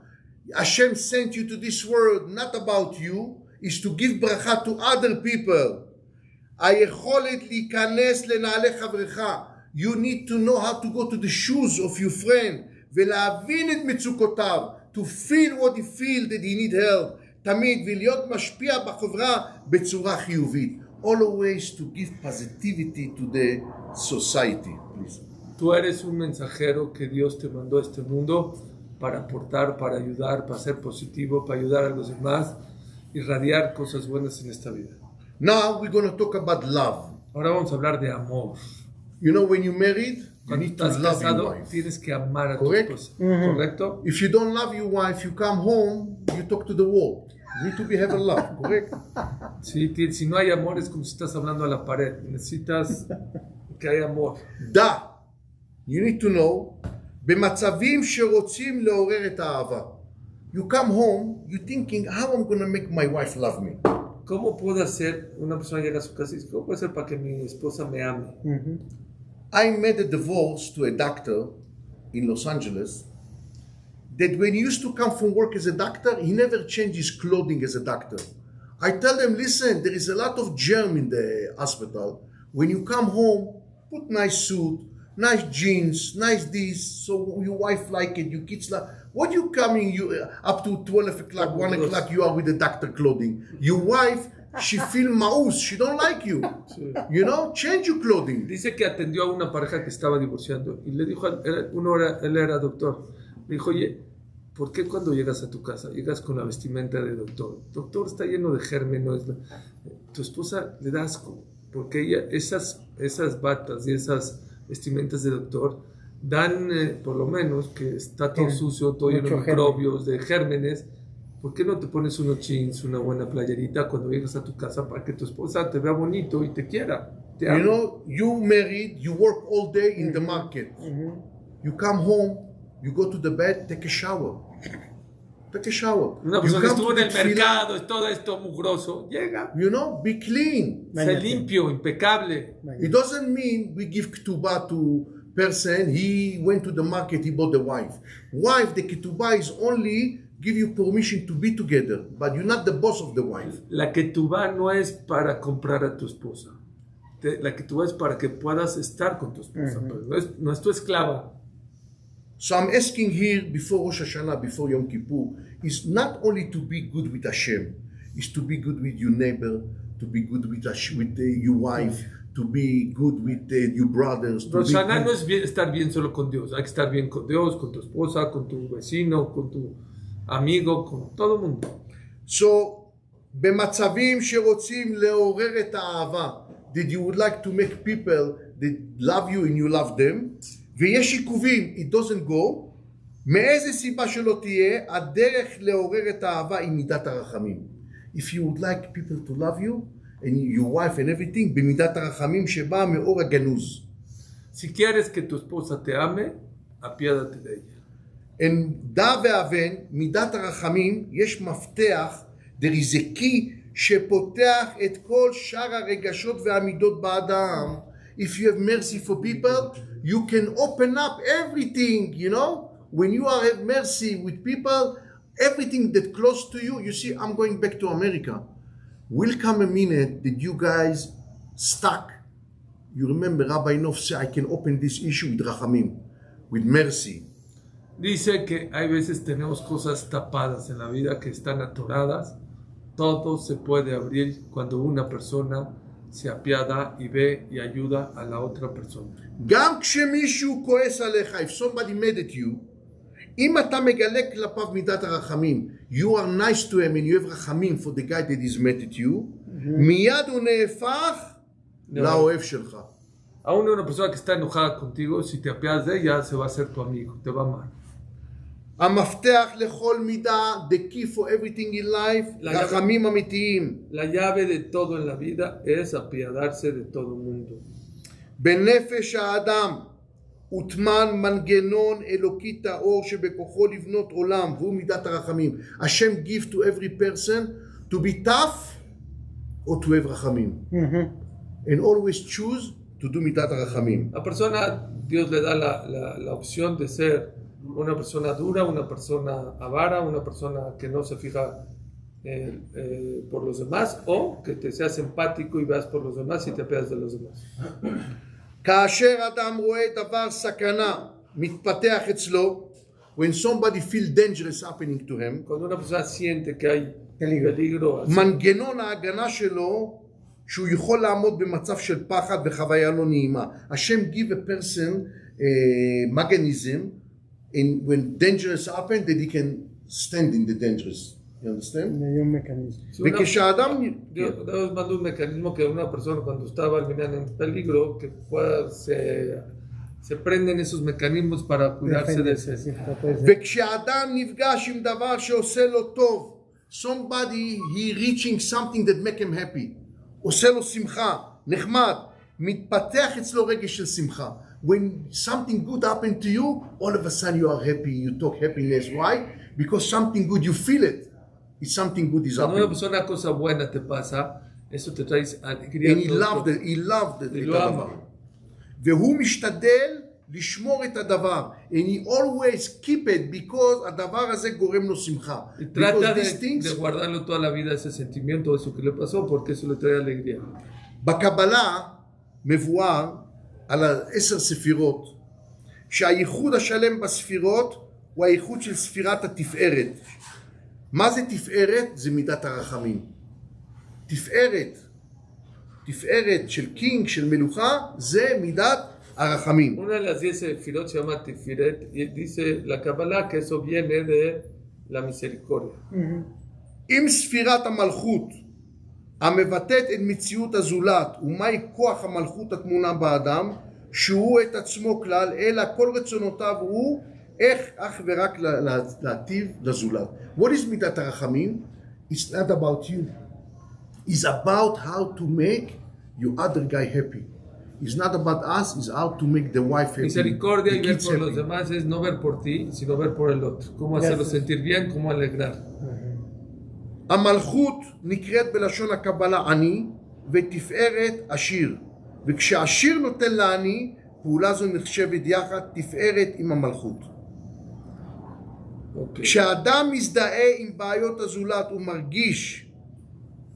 Speaker 4: Hashem sent you to this world, not about you, is to give bracha to other people. היכולת להיכנס לנעלי חברך. You need to know how to go to the shoes of your friend, ולהבין את מצוקותיו, to feel what he feels that he need help, תמיד, ולהיות משפיע בחברה בצורה חיובית. Always to give positivity to the society, please.
Speaker 1: Tú eres un mensajero que Dios te mandó a este mundo para aportar, para ayudar, para ser positivo, para ayudar a los demás, irradiar cosas buenas en esta vida.
Speaker 4: Now we're going to talk about love.
Speaker 1: Ahora vamos a hablar de amor.
Speaker 4: When you're married, you
Speaker 1: Cuando
Speaker 4: need to
Speaker 1: estás
Speaker 4: love your
Speaker 1: casado,
Speaker 4: wife.
Speaker 1: tienes que amar a tu
Speaker 4: Correct?
Speaker 1: esposa. ¿Correcto?
Speaker 4: If you don't love your wife, you come home, you talk to the wall. You need to have a love, correct?
Speaker 1: Sí, si no hay amor es como si estás hablando a la pared. Necesitas que haya amor.
Speaker 4: You need to know, במצבים שרוצים לעורר את האהבה. You come home, you're thinking, how I'm going to make my wife love me?
Speaker 1: ¿Cómo puedo hacer? Una persona llega a su casa y dice, ¿cómo puedo hacer para que mi esposa me ame?
Speaker 4: I made a divorce to a doctor in Los Angeles that when he used to come from work as a doctor, he never changed his clothing as a doctor. I tell them, listen, there is a lot of germ in the hospital. When you come home, put nice suit, nice jeans, nice this, so your wife like it, your kids like. What you coming up to 12 o'clock, 1 o'clock, you are with the doctor clothing. Your wife, she feel maus, she don't like you. You know, change your clothing.
Speaker 1: Dice que atendió a una pareja que estaba divorciando y le dijo, él era doctor, le dijo, oye, ¿por qué cuando llegas a tu casa llegas con la vestimenta de doctor? Doctor, está lleno de gérmenes. Tu esposa le da asco, porque ella, esas batas y esas vestimentas de doctor dan, por lo menos, que está todo sucio, todo lleno de microbios, de gérmenes. ¿Por qué no te pones unos jeans, una buena playerita cuando llegas a tu casa para que tu esposa te vea bonito y te quiera? Te ame.
Speaker 4: You know, you married, you work all day in the market. You come home, you go to the bed, take a shower. Take a shower.
Speaker 1: Una persona que estuvo en el mercado, es todo esto mugroso, llega.
Speaker 4: You know, be clean.
Speaker 1: Sé limpio, impecable.
Speaker 4: It doesn't mean we give ketubah to person, he went to the market, he bought the wife. Wife, the ketubah is only give you permission to be together, but you're not the boss of the wife.
Speaker 1: La ketubá no es para comprar a tu esposa. La ketubá es para que puedas estar con tu esposa, pero no es tu esclava.
Speaker 4: So I'm asking here before Rosh Hashanah, before Yom Kippur, is not only to be good with Hashem, is to be good with your neighbor, to be good with your wife, to be good with your brothers.
Speaker 1: Rosh Hashanah no es estar bien solo con Dios, hay que estar bien con Dios, con tu esposa, con tu vecino, con tu amigo, con todo el mundo.
Speaker 4: So, במצבים שרוצים לעורר את האהבה, that you would like to make people that love you and you love them, ויש עיכובים, it doesn't go, מאיזה סיבה שלא תהיה, הדרך לעורר את האהבה היא מידת הרחמים. If you would like people to love you, and your wife and everything, במידת הרחמים שבאה מאור הגנוז.
Speaker 1: Si quieres que tu esposa te ame, apiádate de ella.
Speaker 4: En דע והבן, מידת הרחמים, יש מפתח, there is a key, שפותח את כל שאר הרגשות והמידות באדם. If you have mercy for people, you can open up everything, you know? When you have mercy with people, everything that close to you, you see, I'm going back to America. Will come a minute that you guys stuck. You remember Rabbi Nof said, I can open this issue with rachamim, with mercy.
Speaker 1: Dice que hay veces tenemos cosas tapadas en la vida que están atoradas. Todo se puede abrir cuando una persona se apiada y ve y ayuda a la otra persona.
Speaker 4: גם כשמישהו כועס עליך, if somebody mad at you, אם אתה מגלה כלפיו מידת הרחמים, you are nice to him and you have רחמים for the guy that is mad at you, מיד הוא נהפך לאוהב שלך.
Speaker 1: Aún una persona que está enojada contigo, si te apiadas de ella, se va a hacer tu amigo, te va a amar.
Speaker 4: המפתח לכל מידה, the key for everything in life, רחמים אמיתיים.
Speaker 1: La llave de todo en la vida es apiadarse de todo el mundo.
Speaker 4: בנפש האדם הוטמן מנגנון אלוקי טהור שבכוחו לבנות עולם, והוא מידת הרחמים. השם give to every person to be tough or to have רחמים. And always choose to do מידת הרחמים.
Speaker 1: La persona, Dios le da la opción de ser una persona dura, una persona avara, una persona que no se fija por los demás, o que te seas empático y veas por los demás y te apiadas de los demás.
Speaker 4: כאשר אדם רואה דבר סכנה מתפתח אצלו, when somebody feel dangerous happening to him,
Speaker 1: Cuando una persona siente que hay peligro,
Speaker 4: מנגנון ההגנה שלו שהוא יכול לעמוד במצב של פחד וחוויה לא נעימה. השם give a person mechanism in when dangerous happen that he can stand in the dangerous. You understand?
Speaker 2: un mecanismo.
Speaker 4: וכשאדם...
Speaker 1: Dios manda un mecanismo que una persona cuando está en peligro, que pueda, se prenden esos mecanismos para cuidarse de ese.
Speaker 4: וכשאדם נפגש עם דבר שעושה לו טוב, somebody he reaching something that make him happy, עושה לו שמחה, נחמד, מתפתח אצלו רגש של שמחה. When something good happened to you, all of a sudden you are happy, you talk happiness. Why? Because something good, you feel it. It's something good is
Speaker 1: Cuando
Speaker 4: happening.
Speaker 1: una persona cosa buena te pasa, eso te trae alegría.
Speaker 4: And he loved it. He loved it.
Speaker 1: Y lo ama.
Speaker 4: והוא משתדל לשמור את הדבר. And he always keep it because הדבר הזה גורם לו שמחה.
Speaker 1: Y trata
Speaker 4: Because these things...
Speaker 1: de guardarlo toda la vida, ese sentimiento, eso que le pasó, porque eso le trae alegría.
Speaker 4: בקבלה מבואר על 10 ספירות, שהייחוד השלם בספירות הוא הייחוד של ספירת התפארת. מה זה תפארת? זה מידת הרחמים. תפארת של קינג, של מלוכה, זה מידת הרחמים.
Speaker 1: Una de las 10 sefirot se llama Tifiret y dice la Kabbalah que eso viene de la misericordia.
Speaker 4: אם ספירת המלכות המבטאת את מציאות הזולת ומהי כוח המלכות התמונה באדם, שהוא את עצמו כלל, אלא כל רצונותיו הוא אך ורק להטיב לזולת. What is מידת הרחמים? It's not about you. It's about how to make your other guy happy. It's not about us, it's how to make the wife happy.
Speaker 1: Misericordia y
Speaker 4: the
Speaker 1: ver
Speaker 4: kids
Speaker 1: por
Speaker 4: happy.
Speaker 1: los demás es no ver por ti, sino ver por el otro. Cómo hacerlo sentir bien, cómo alegrar.
Speaker 4: המלכות נקראת בלשון הקבלה עני ותפארת עשיר, וכשעשיר נותן לעני, פעולה זו נחשבת יחד תפארת עם המלכות. כשאדם מזדהה עם בעיות הזולת הוא מרגיש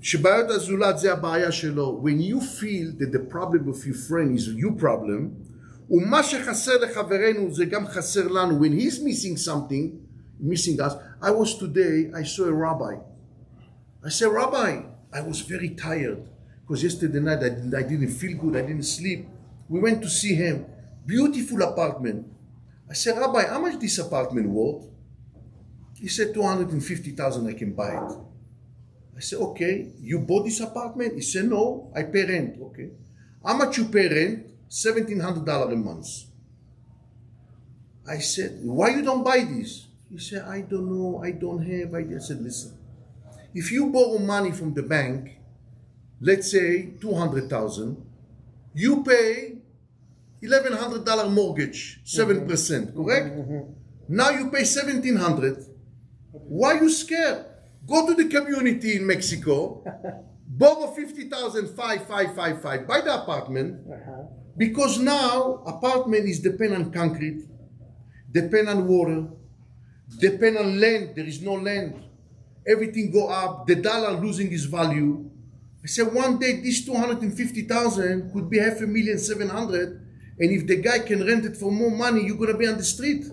Speaker 4: שבעיות הזולת זה הבעיה שלו. When you feel that the problem of your friend is your problem, ומה שחסר לחברנו זה גם חסר לנו. When he's missing something, missing us. I was today, I saw a rabbi. I said, Rabbi, I was very tired because yesterday night I didn't feel good, I didn't sleep. We went to see him. Beautiful apartment. I said, Rabbi, how much this apartment worth? He said, 250,000, I can buy it. I said, okay, you bought this apartment? He said, no, I pay rent. Okay. How much you pay rent? $1,700 a month. I said, why you don't buy this? He said, I don't know, I don't have. I said, listen, if you borrow money from the bank, let's say 200,000, you pay $1,100 mortgage, 7%, correct? Now you pay 1,700. Why are you scared? Go to the community in Mexico, borrow 50,000, 5,555, buy the apartment, because now apartment is depend on concrete, depend on water, depend on land. There is no land. Everything go up. The dollar losing its value. I said one day this 250,000 could be 500,700, and if the guy can rent it for more money, you're gonna be on the street.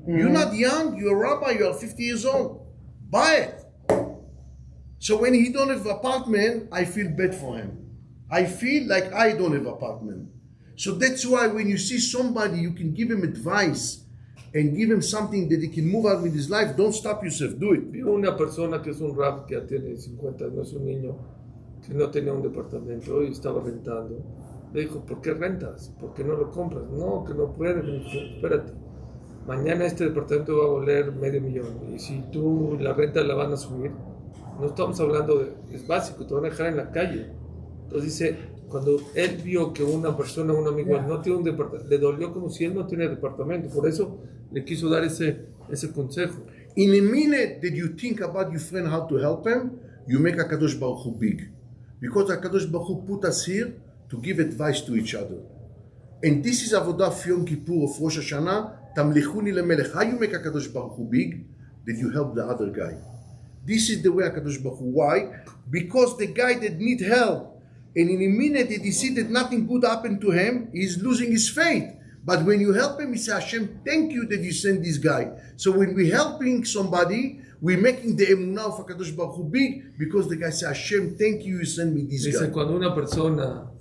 Speaker 4: You're not young. You're a rabbi. You are 50 years old. Buy it. So when he don't have apartment, I feel bad for him. I feel like I don't have apartment. So that's why when you see somebody, you can give him advice and give him something that he can move out with his life. Don't stop yourself. Do it.
Speaker 1: Vi una persona que es un rap que ya tiene 50 años, un niño que no tenía un departamento y estaba rentando. Le dijo, ¿por qué rentas? ¿Por qué no lo compras? No, que no puede. Le dijo, espérate, mañana este departamento va a valer $500,000 y si tú la renta la van a subir, no estamos hablando de, es básico, te van a dejar en la calle. Entonces dice, cuando él vio que una persona, un amigo, no tiene un departamento, le dolió como si él no tiene departamento, por eso le quiso dar ese consejo.
Speaker 4: In a minute that you think about your friend, how to help him, you make HaKadosh Baruch Hu big. Because HaKadosh Baruch Hu put us here to give advice to each other. And this is Avodah of Yom Kippur of Rosh Hashanah, Tamlichuni lemelech. How you make HaKadosh Baruch Hu big? That you help the other guy. This is the way HaKadosh Baruch Hu. Why? Because the guy that need help, and in a minute that he see that nothing good happened to him, he's losing his faith. But when you help him, he say, Hashem, thank you that you sent this guy. So when we're helping somebody, we're making the emunah of HaKadosh Baruch Hu big, because the guy say, Hashem, thank you, you sent me this
Speaker 1: Dice,
Speaker 4: guy.
Speaker 1: cuando una persona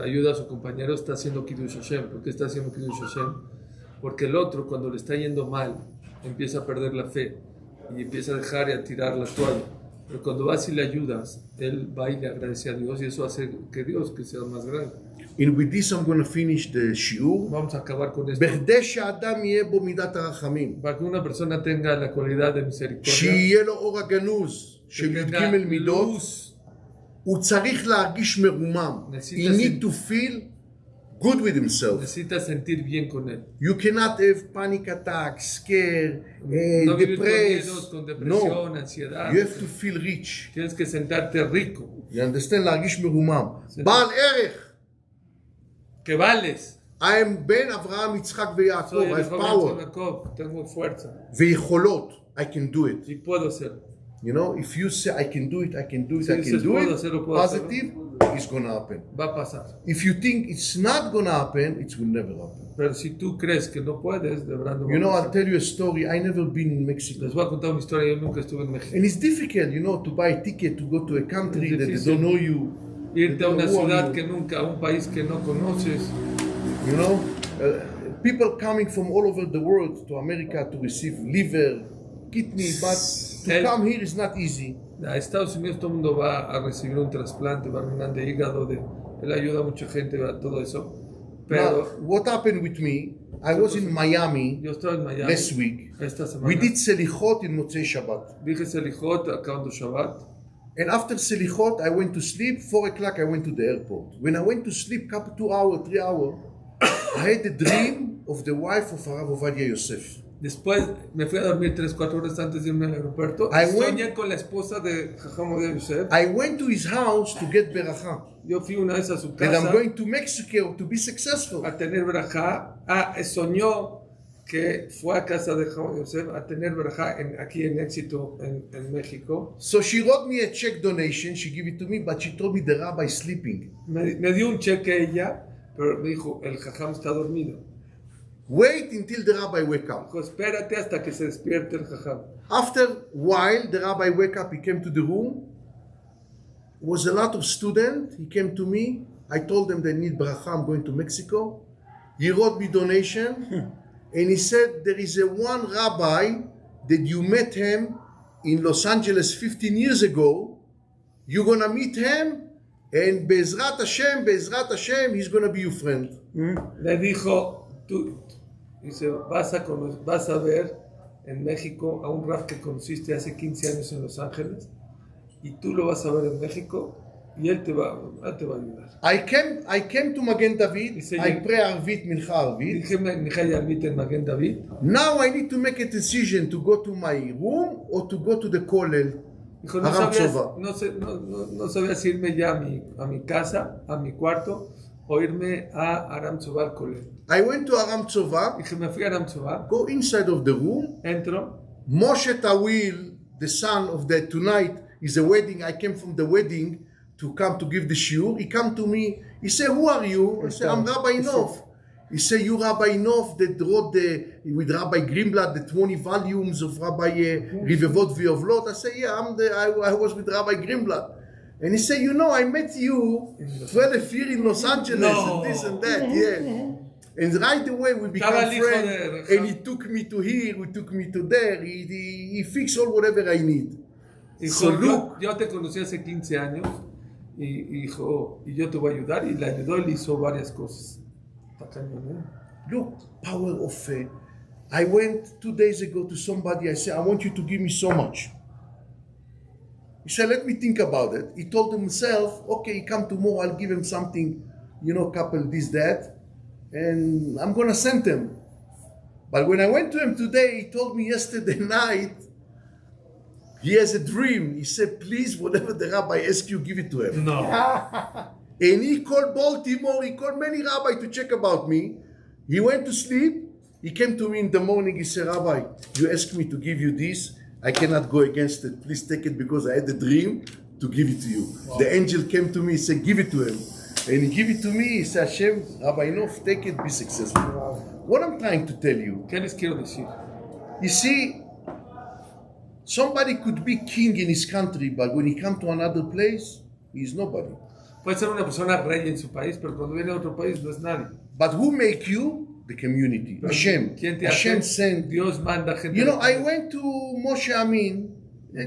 Speaker 1: ayuda a su compañero, está haciendo Kiddush Hashem. ¿Por qué está haciendo Kiddush Hashem? Porque el otro, cuando le está yendo mal, empieza a perder la fe y empieza a dejar y a tirar la toalla. Pero cuando vas y le ayudas, él va y le agradece a Dios y eso hace que Dios que sea más grande.
Speaker 4: And with this, I'm going to finish the shiur.
Speaker 1: Vamos a acabar con esto.
Speaker 4: בכדי שאדם יהיה בו מידת הרחמים.
Speaker 1: Para que una persona tenga la cualidad de misericordia,
Speaker 4: שיהיה לו אור הגנוז של י"ג מידות, הוא צריך להרגיש מרומם. He need to feel good with himself.
Speaker 1: necesita sentir bien con él.
Speaker 4: You cannot have panic attacks, scare,
Speaker 1: No vivir con
Speaker 4: depressed.
Speaker 1: miedos, con depresión,
Speaker 4: No,
Speaker 1: ansiedad.
Speaker 4: you have to feel rich.
Speaker 1: Tienes que sentarte rico,
Speaker 4: You understand? להרגיש מרומם. בעל ערך.
Speaker 1: que vales.
Speaker 4: I am Ben Avraham, Yitzchak
Speaker 1: Soy
Speaker 4: ויעקב. I
Speaker 1: el
Speaker 4: have
Speaker 1: hijo de
Speaker 4: power.
Speaker 1: Jacob, tengo fuerza
Speaker 4: ויכולות. I can do it.
Speaker 1: y puedo hacerlo.
Speaker 4: You know, if you say I can do it, I can do it,
Speaker 1: Si
Speaker 4: I
Speaker 1: dices,
Speaker 4: can do
Speaker 1: "Puedo
Speaker 4: it,
Speaker 1: hacerlo, puedo
Speaker 4: positive, it's gonna happen.
Speaker 1: Va a pasar.
Speaker 4: If you think it's not gonna happen, it will never happen.
Speaker 1: Pero si tú crees que no puedes, de verdad no va
Speaker 4: You know,
Speaker 1: a
Speaker 4: I'll
Speaker 1: pasar.
Speaker 4: tell you a story. I never been in Mexico.
Speaker 1: Les voy a contar una historia. Yo nunca estuve en México.
Speaker 4: And it's difficult, you know, to buy a ticket to go to a country
Speaker 1: Es
Speaker 4: that they
Speaker 1: difícil.
Speaker 4: don't know you.
Speaker 1: Irte a una
Speaker 4: Who are
Speaker 1: ciudad
Speaker 4: you?
Speaker 1: que nunca, a un país que no conoces.
Speaker 4: You know, people coming from all over the world to America to receive liver, kidney, but to come here is not easy.
Speaker 1: A Estados Unidos todo el mundo va a recibir un trasplante, va a un de hígado, él ayuda a mucha gente a todo eso.
Speaker 4: Now,
Speaker 1: Pero
Speaker 4: what happened with me? I was in Miami
Speaker 1: yo estaba en Miami
Speaker 4: last week.
Speaker 1: esta semana.
Speaker 4: We did Selichot in Motzei Shabbat.
Speaker 1: Dije Selichot acabando Shabbat.
Speaker 4: And after Selichot, I went to sleep. 4 o'clock, I went to the airport. When I went to sleep, couple 2 hours, 3 hours, I had a dream of the wife of Harav Ovadia Yosef.
Speaker 1: Después me fui a dormir 3-4 horas antes de irme al aeropuerto.
Speaker 4: I went-
Speaker 1: Soñé con la esposa de Jajam Ovadia Yosef.
Speaker 4: I went to his house to get beracha.
Speaker 1: Yo fui una vez a su
Speaker 4: That I'm
Speaker 1: casa
Speaker 4: going to Mexico to be successful.
Speaker 1: a tener verajá. Soñó que fue a casa de Jajam Ovadia Yosef a tener verajá aquí en Éxito, en México.
Speaker 4: So she wrote me a check donation. She gave it to me, but she told me the rabbi is sleeping.
Speaker 1: Me dio un cheque ella, pero me dijo, el Jajam está dormido.
Speaker 4: Wait until the rabbi wake up.
Speaker 1: Dijo, espérate hasta que se despierte el Jajam.
Speaker 4: After a while, the rabbi wake up. He came to the room. Was a lot of students. He came to me. I told them they need bracha. I'm going to Mexico. He wrote me donation, and he said there is a one rabbi that you met him in Los Angeles 15 years ago. You're gonna meet him, and Bezrat Hashem, he's gonna be your friend.
Speaker 1: Le dijo, tú, dice, vas a ver en México a un Raf que conociste hace 15 años en Los Ángeles y tú lo vas a ver en México y él te va a ayudar.
Speaker 4: I came to Magen David.
Speaker 1: Dice,
Speaker 4: I pray Arvit, Mincha Arvit.
Speaker 1: Dije, Mijay Arvit en Maguen David.
Speaker 4: Now I need to make a decision to go to my room or to go to the kollel.
Speaker 1: Dijo,
Speaker 4: Aram Tzova.
Speaker 1: no sabía si irme ya a mi casa, a mi cuarto, o irme a Aram Tzova al Kolel.
Speaker 4: I went to Aram Tzova,
Speaker 1: Dije, me fui a Aram Tzova,
Speaker 4: go inside of the room.
Speaker 1: entro,
Speaker 4: Moshe Tawil, the son of the tonight, is a wedding. I came from the wedding to come to give the shiur. He come to me. He said, "Who are you?" I said, "I'm Rabbi Nov." He said, "You Rabbi Nov that wrote with Rabbi Greenblatt the 20 volumes of Rabbi Rivevot V'Yovlot?" I said, "Yeah, I was with Rabbi Greenblatt." And he said, "You know, I met you 12 years in Los Angeles
Speaker 1: No.
Speaker 4: and this and that." Yeah. And right away we become
Speaker 1: Estaba el hijo
Speaker 4: friends.
Speaker 1: de
Speaker 4: And he took me to here, he took me to there. He fixed all whatever I need.
Speaker 1: Dijo,
Speaker 4: So look,
Speaker 1: yo te conocí hace 15 años y dijo, y yo te voy a ayudar, y le ayudó y le hizo varias cosas. Está cañón, ¿eh?
Speaker 4: look, power of faith. I went 2 days ago to somebody. I said, "I want you to give me so much." He said, "Let me think about it." He told himself, "Okay, he come tomorrow. I'll give him something, you know, couple this that, and I'm gonna send him." But when I went to him today, he told me yesterday night he has a dream. He said, "Please, whatever the rabbi asks you, give it to him."
Speaker 1: No.
Speaker 4: And he called Baltimore, he called many rabbis to check about me. He went to sleep. He came to me in the morning. He said, "Rabbi, you asked me to give you this. I cannot go against it. Please take it because I had a dream to give it to you." Wow. The angel came to me, he said, "Give it to him." And he gave it to me. He said, "Hashem, Rabbi Nof, take it, be successful." Wow. What I'm trying to tell you,
Speaker 1: ¿Qué les quiero decir?
Speaker 4: you see, somebody could be king in his country, but when he comes to another place, he is nobody.
Speaker 1: Puede ser una persona rey en su país, pero cuando viene a otro país no es nadie.
Speaker 4: But who make you? The community. Hashem.
Speaker 1: ¿Quién te
Speaker 4: Hashem
Speaker 1: hace?
Speaker 4: sent.
Speaker 1: Dios manda gente.
Speaker 4: You know, I went to Moshe Amin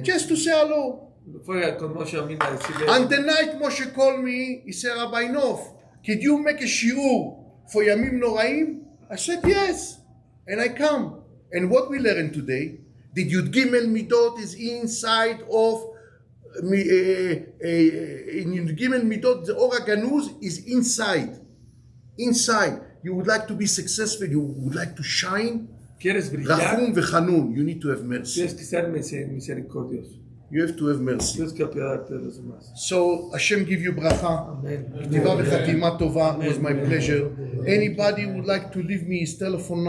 Speaker 4: just to say hello.
Speaker 1: Fue con Moshe Amin a decirle.
Speaker 4: And the night Moshe called me, he said, "Rabbi Nov, could you make a shiur for Yamim Noraim?" I said, "Yes." And I come. And what we learned today, the Yud Gimel Midot is inside of in Yud Gimel Midot, the Ora Ganuz is inside. Inside. You would like to be successful, you would like to shine.
Speaker 1: ¿Quieres brillar?
Speaker 4: Rachum v'chanun, you need to have mercy.
Speaker 1: Tienes que ser misericordioso.
Speaker 4: You have to have mercy.
Speaker 1: Tienes que apiadarte de los demás.
Speaker 4: So Hashem give you bracha.
Speaker 1: Amén.
Speaker 4: כתיבה וחתימה טובה. It was my pleasure. Anybody would like to leave me his telephone number?